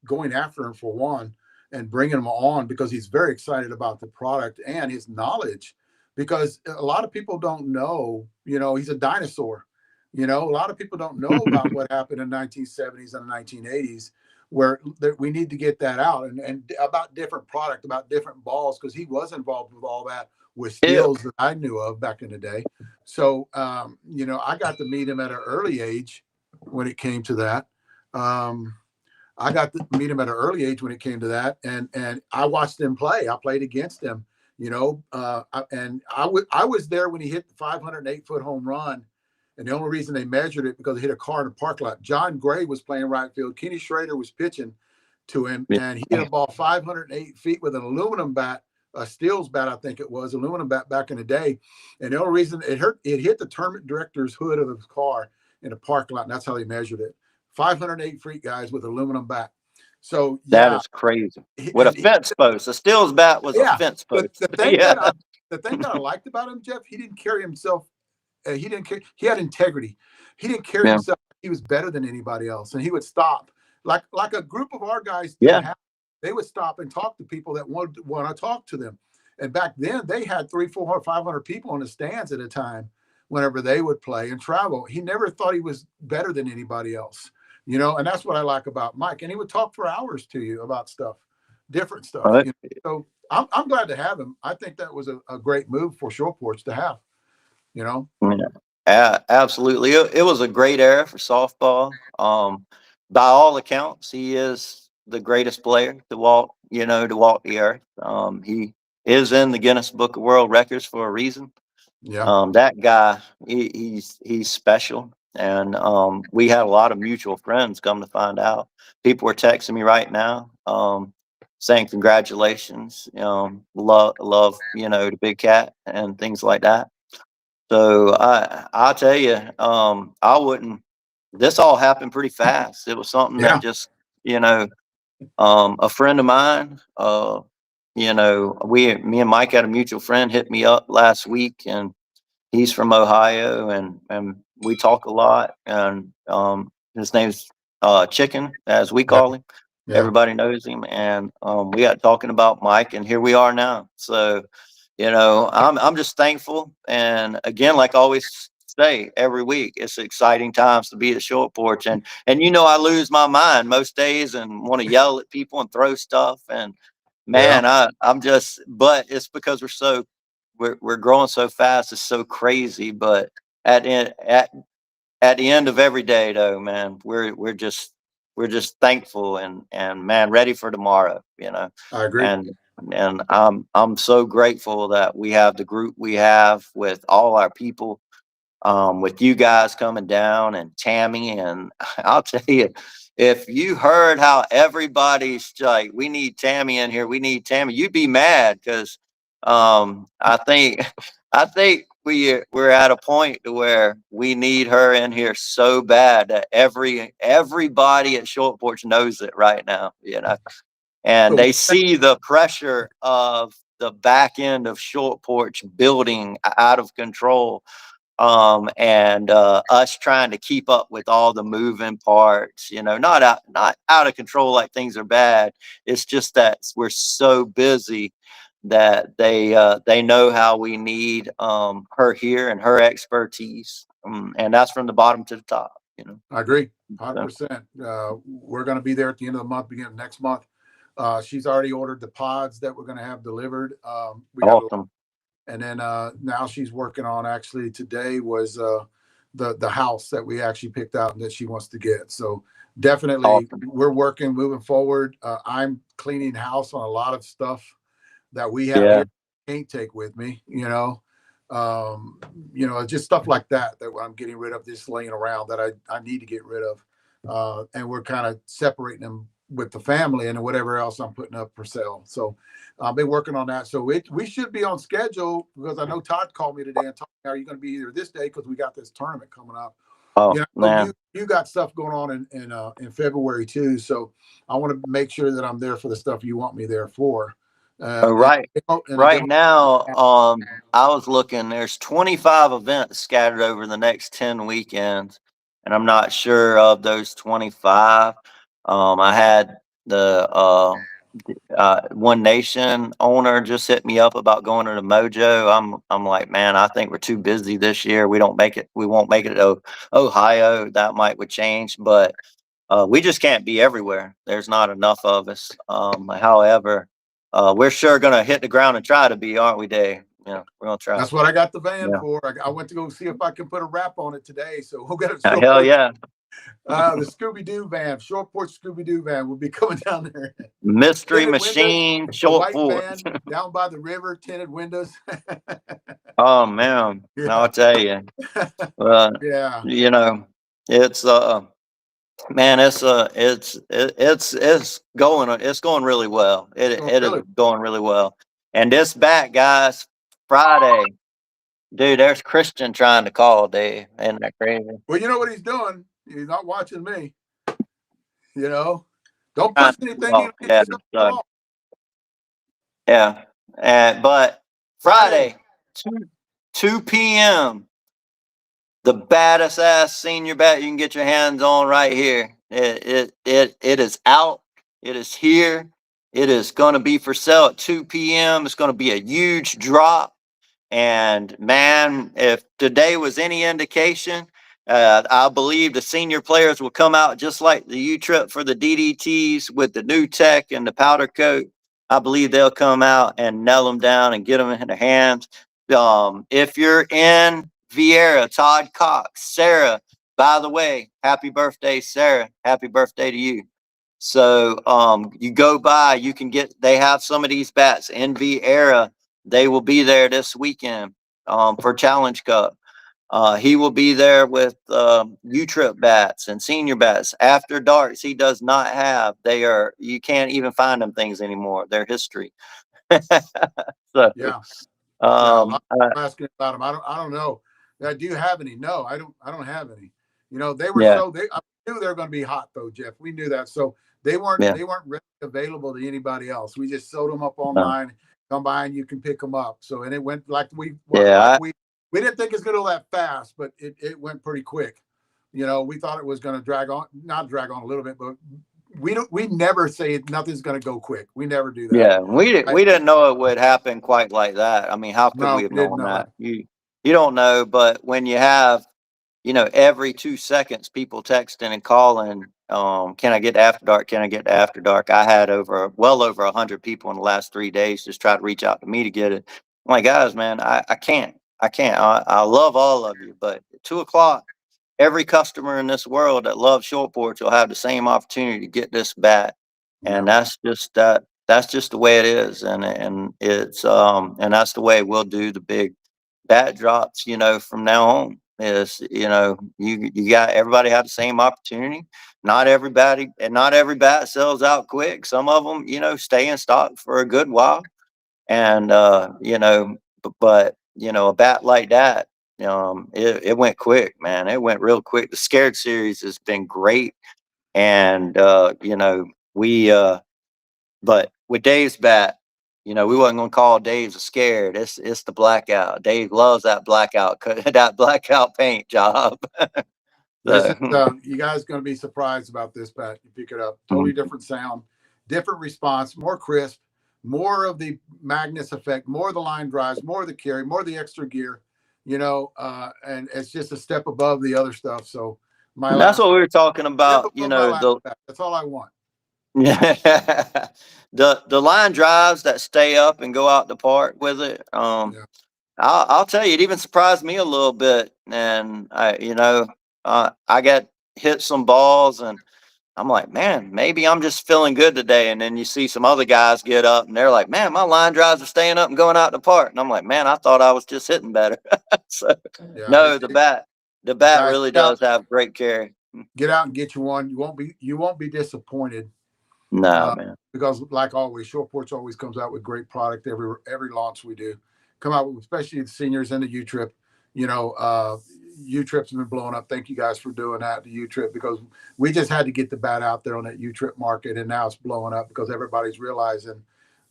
going after him for one and bringing him on because he's very excited about the product and his knowledge. Because a lot of people don't know, you know, he's a dinosaur. You know, a lot of people don't know about what happened in the 1970s and 1980s, where we need to get that out and about different product, about different balls, because he was involved with all that with Steels that I knew of back in the day. So, you know, I got to meet him at an early age when it came to that. I got to meet him at an early age when it came to that. And I watched him play. I played against him, you know, and I was there when he hit the 508-foot home run. And the only reason they measured it because he hit a car in the parking lot. John Gray was playing right field. Kenny Schrader was pitching to him, and he hit a ball 508 feet with an aluminum bat, a Steels bat, I think it was, aluminum bat back in the day. And the only reason it hit the tournament director's hood of his car in the parking lot, and that's how they measured it. 508 feet, guys, with aluminum bat. So that is crazy. With a fence post, a Steels bat was a fence post. The thing that I liked about him, Jeff, he didn't carry himself. He didn't care. He had integrity. He didn't carry himself. He was better than anybody else, and he would stop like a group of our guys. they would stop and talk to people that want to talk to them. And back then they had 300, 400, 500 people in the stands at a time whenever they would play and travel. He never thought he was better than anybody else, you know, and that's what I like about Mike. And he would talk for hours to you about stuff, different stuff. Right. You know? So I'm glad to have him. I think that was a great move for Short Porch to have, you know. Absolutely. It was a great era for softball. By all accounts, he is the greatest player to walk the earth. He is in the Guinness Book of World Records for a reason. Yeah. That guy, he's special. And we had a lot of mutual friends come to find out. People are texting me right now, saying congratulations, love, the big cat and things like that. So I'll tell you, I wouldn't. This all happened pretty fast. It was something Yeah. that just, a friend of mine, me and Mike had a mutual friend hit me up last week, and he's from Ohio, and we talk a lot. And his name's Chicken, as we call him. Yeah. Everybody knows him, and we got talking about Mike, and here we are now. So. I'm just thankful. And again, like I always say every week, it's exciting times to be at Short Porch. And I lose my mind most days and want to yell at people and throw stuff. And man, but it's because we're growing so fast. It's so crazy. But at the end of every day though, man, we're just thankful and man, ready for tomorrow, I agree. and I'm so grateful that we have the group we have with all our people, with you guys coming down and Tammy. And I'll tell you, if you heard how everybody's like, we need Tammy in here, we need Tammy, you'd be mad because I think we're at a point to where we need her in here so bad that everybody at Short Porch knows it right now, and they see the pressure of the back end of Short Porch building out of control, and us trying to keep up with all the moving parts, not out of control like things are bad. It's just that we're so busy that they know how we need her here and her expertise, and that's from the bottom to the top. I agree, 100%. We're going to be there at the end of the month, beginning of next month. She's already ordered the pods that we're going to have delivered. We got Awesome. And then now she's working on, actually today was the house that we actually picked out and that she wants to get. So definitely Awesome. we're working, moving forward. I'm cleaning house on a lot of stuff that we have Yeah. here, can't take with me, just stuff like that I'm getting rid of, just laying around that I need to get rid of. And we're kind of separating them with the family and whatever else I'm putting up for sale. So I've been working on that. So we should be on schedule, because I know Todd called me today and told me, are you going to be here this day? Because we got this tournament coming up. Oh, man. You got stuff going on in February too. So I want to make sure that I'm there for the stuff you want me there for. Right now, I was looking, there's 25 events scattered over the next 10 weekends, and I'm not sure of those 25. I had the One Nation owner just hit me up about going to the Mojo. I'm like, man, I think we're too busy this year. We won't make it to Ohio. That would change, but we just can't be everywhere. There's not enough of us. However, we're sure gonna hit the ground and try to be, aren't we, Dave? Yeah, we're gonna try. That's what I got the van Yeah. for. I went to go see if I can put a wrap on it today. So we'll get it. Hell yeah. The Scooby-Doo van, Short Porch Scooby-Doo van will be coming down there. Mystery Tinted machine, windows, Short white Porch. van down by the river, tinted windows. Oh man, Yeah. I'll tell you. Yeah. It's man, it's going really well. It is going really well. And this back, guys, Friday, dude, there's Christian trying to call, Dave. Isn't that crazy? Well, you know what he's doing? He's not watching me. Don't push anything. Yeah. But Friday, 2 p.m., the baddest ass senior bat you can get your hands on right here. It is out. It is here. It is going to be for sale at 2 p.m. It's going to be a huge drop. And man, if today was any indication, I believe the senior players will come out just like the U-Trip for the DDTs with the new tech and the powder coat. I believe they'll come out and nail them down and get them in their hands. If you're in Vieira, Todd Cox, Sarah, by the way, happy birthday, Sarah. Happy birthday to you. So you go by, you can they have some of these bats in Vieira. They will be there this weekend for Challenge Cup. He will be there with U-Trip bats and senior bats. After darks, he does not have. You can't even find them things anymore. They're history. So, Yeah. A um, lot of people asking about them. I don't know. Do you have any? No, I don't have any. You know, they were yeah, I knew they were going to be hot though, Jeff. We knew that. So they weren't readily available to anybody else. We just sold them up online. Come by and you can pick them up. So, and it went like we didn't think it's going to go that fast, but it went pretty quick. You know, we thought it was going to not drag on a little bit, but we never say nothing's going to go quick. We never do that. yeah. We didn't know it would happen quite like that. I mean, how could we have known that? You don't know, but when you have, every 2 seconds, people texting and calling, can I get to After Dark? Can I get to After Dark? I had well over 100 people in the last 3 days just try to reach out to me to get it. I'm like, guys, man, I can't. I love all of you, but at 2 o'clock, every customer in this world that loves short porch will have the same opportunity to get this bat. And that's just the way it is. And it's, and that's the way we'll do the big bat drops, from now on. Is you got everybody have the same opportunity. Not every bat sells out quick. Some of them stay in stock for a good while, and but a bat like that, it went quick, man. It went real quick. The Scared series has been great, and we but with Dave's bat, we wasn't gonna call Dave's a Scared. It's the blackout. Dave loves that blackout that blackout paint job. This is you guys going to be surprised about this bat. You pick it up, totally different sound, different response, more crisp, more of the Magnus effect, more of the line drives, more of the carry, more of the extra gear, and it's just a step above the other stuff. So that's what we were talking about. That's all I want. Yeah, the line drives that stay up and go out the park with it. I'll tell you, it even surprised me a little bit. And I got hit some balls, and I'm like, man, maybe I'm just feeling good today. And then you see some other guys get up, and they're like, man, my line drives are staying up and going out the park. And I'm like, man, I thought I was just hitting better. So no, the bat guys, really does have great carry. Get out and get you one. You won't be disappointed. No, man. Because like always, Short Porch always comes out with great product every launch we do. Come out with, especially the seniors and the U-Trip. U-Trip's been blowing up. Thank you guys for doing that, the U-Trip, because we just had to get the bat out there on that U-Trip market, and now it's blowing up because everybody's realizing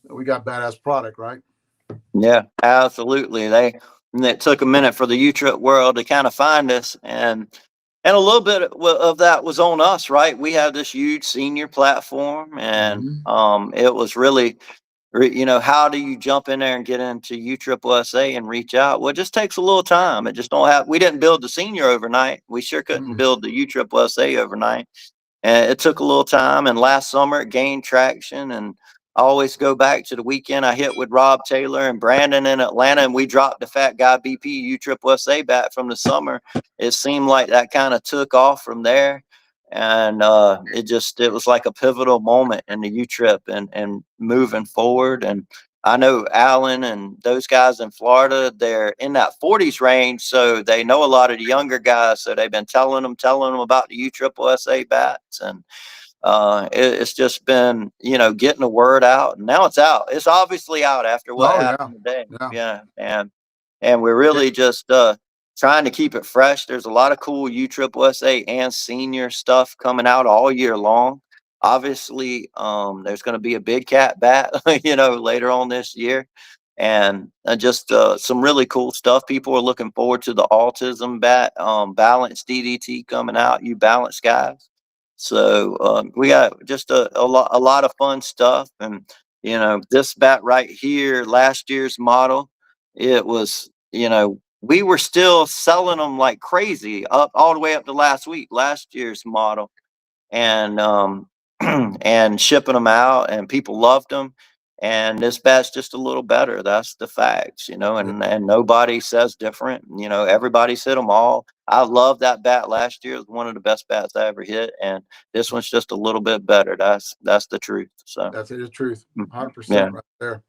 we got badass product, right? Yeah, absolutely. It took a minute for the U-Trip world to kind of find us, and a little bit of that was on us, right? We have this huge senior platform, and it was really, how do you jump in there and get into U-Triple-SA and reach out? Well, it just takes a little time. It just we didn't build the senior overnight. We sure couldn't build the U-Triple-SA overnight. And it took a little time. And last summer it gained traction. And I always go back to the weekend I hit with Rob Taylor and Brandon in Atlanta, and we dropped the Fat Guy BP U-Triple-SA bat from the summer. It seemed like that kind of took off from there. And it was like a pivotal moment in the U-Trip and moving forward. And I know Alan and those guys in Florida, they're in that 40s range, so they know a lot of the younger guys. So they've been telling them about the U-Triple-SA bats, and it's just been getting the word out. And now it's out. It's obviously out after what happened today. Yeah, and we're really just trying to keep it fresh. There's a lot of cool U-Triple-SA and senior stuff coming out all year long. Obviously, there's going to be a big cat bat, later on this year, and just some really cool stuff. People are looking forward to the autism bat, balanced DDT coming out. You balance guys, So we got just a lot of fun stuff. And, you know, this bat right here, last year's model, it was, you know, we were still selling them like crazy up all the way up to last week, last year's model. And and shipping them out, and people loved them. And this bat's just a little better. That's the facts, you know, and nobody says different. You know, everybody's hit them all. I love that bat last year. It was one of the best bats I ever hit. And this one's just a little bit better. That's the truth. So That's the truth. yeah. 100% right there.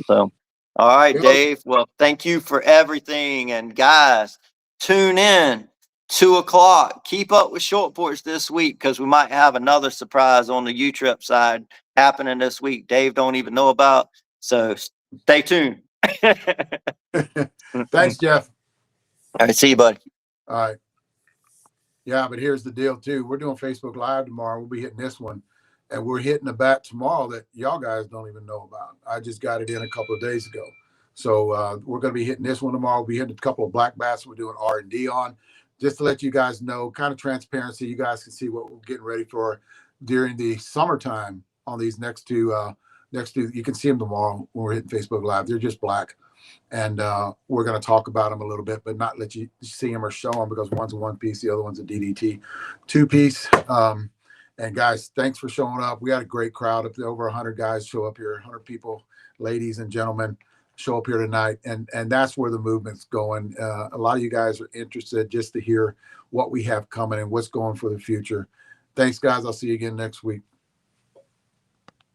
So, all right, Well, Dave. Well, thank you for everything. And guys, tune in 2:00. Keep up with Short Porch this week, because we might have another surprise on the U-Trip side happening this week. Dave don't even know about. So stay tuned. Thanks, Jeff. All right, see you, buddy. All right. Yeah, but here's the deal too. We're doing Facebook Live tomorrow. We'll be hitting this one, and we're hitting a bat tomorrow that y'all guys don't even know about. I just got it in a couple of days ago. So we're going to be hitting this one tomorrow. We'll be hitting a couple of black bats we're doing R&D on, just to let you guys know, kind of transparency. You guys can see what we're getting ready for during the summertime on these next two. You can see them tomorrow when we're hitting Facebook Live. They're just black. And we're going to talk about them a little bit, but not let you see them or show them, because one's a one piece, the other one's a DDT 2-piece. And guys, thanks for showing up. We had a great crowd up there. Over 100 guys show up here, 100 people, ladies and gentlemen, show up here tonight. And that's where the movement's going. A lot of you guys are interested just to hear what we have coming and what's going for the future. Thanks, guys. I'll see you again next week.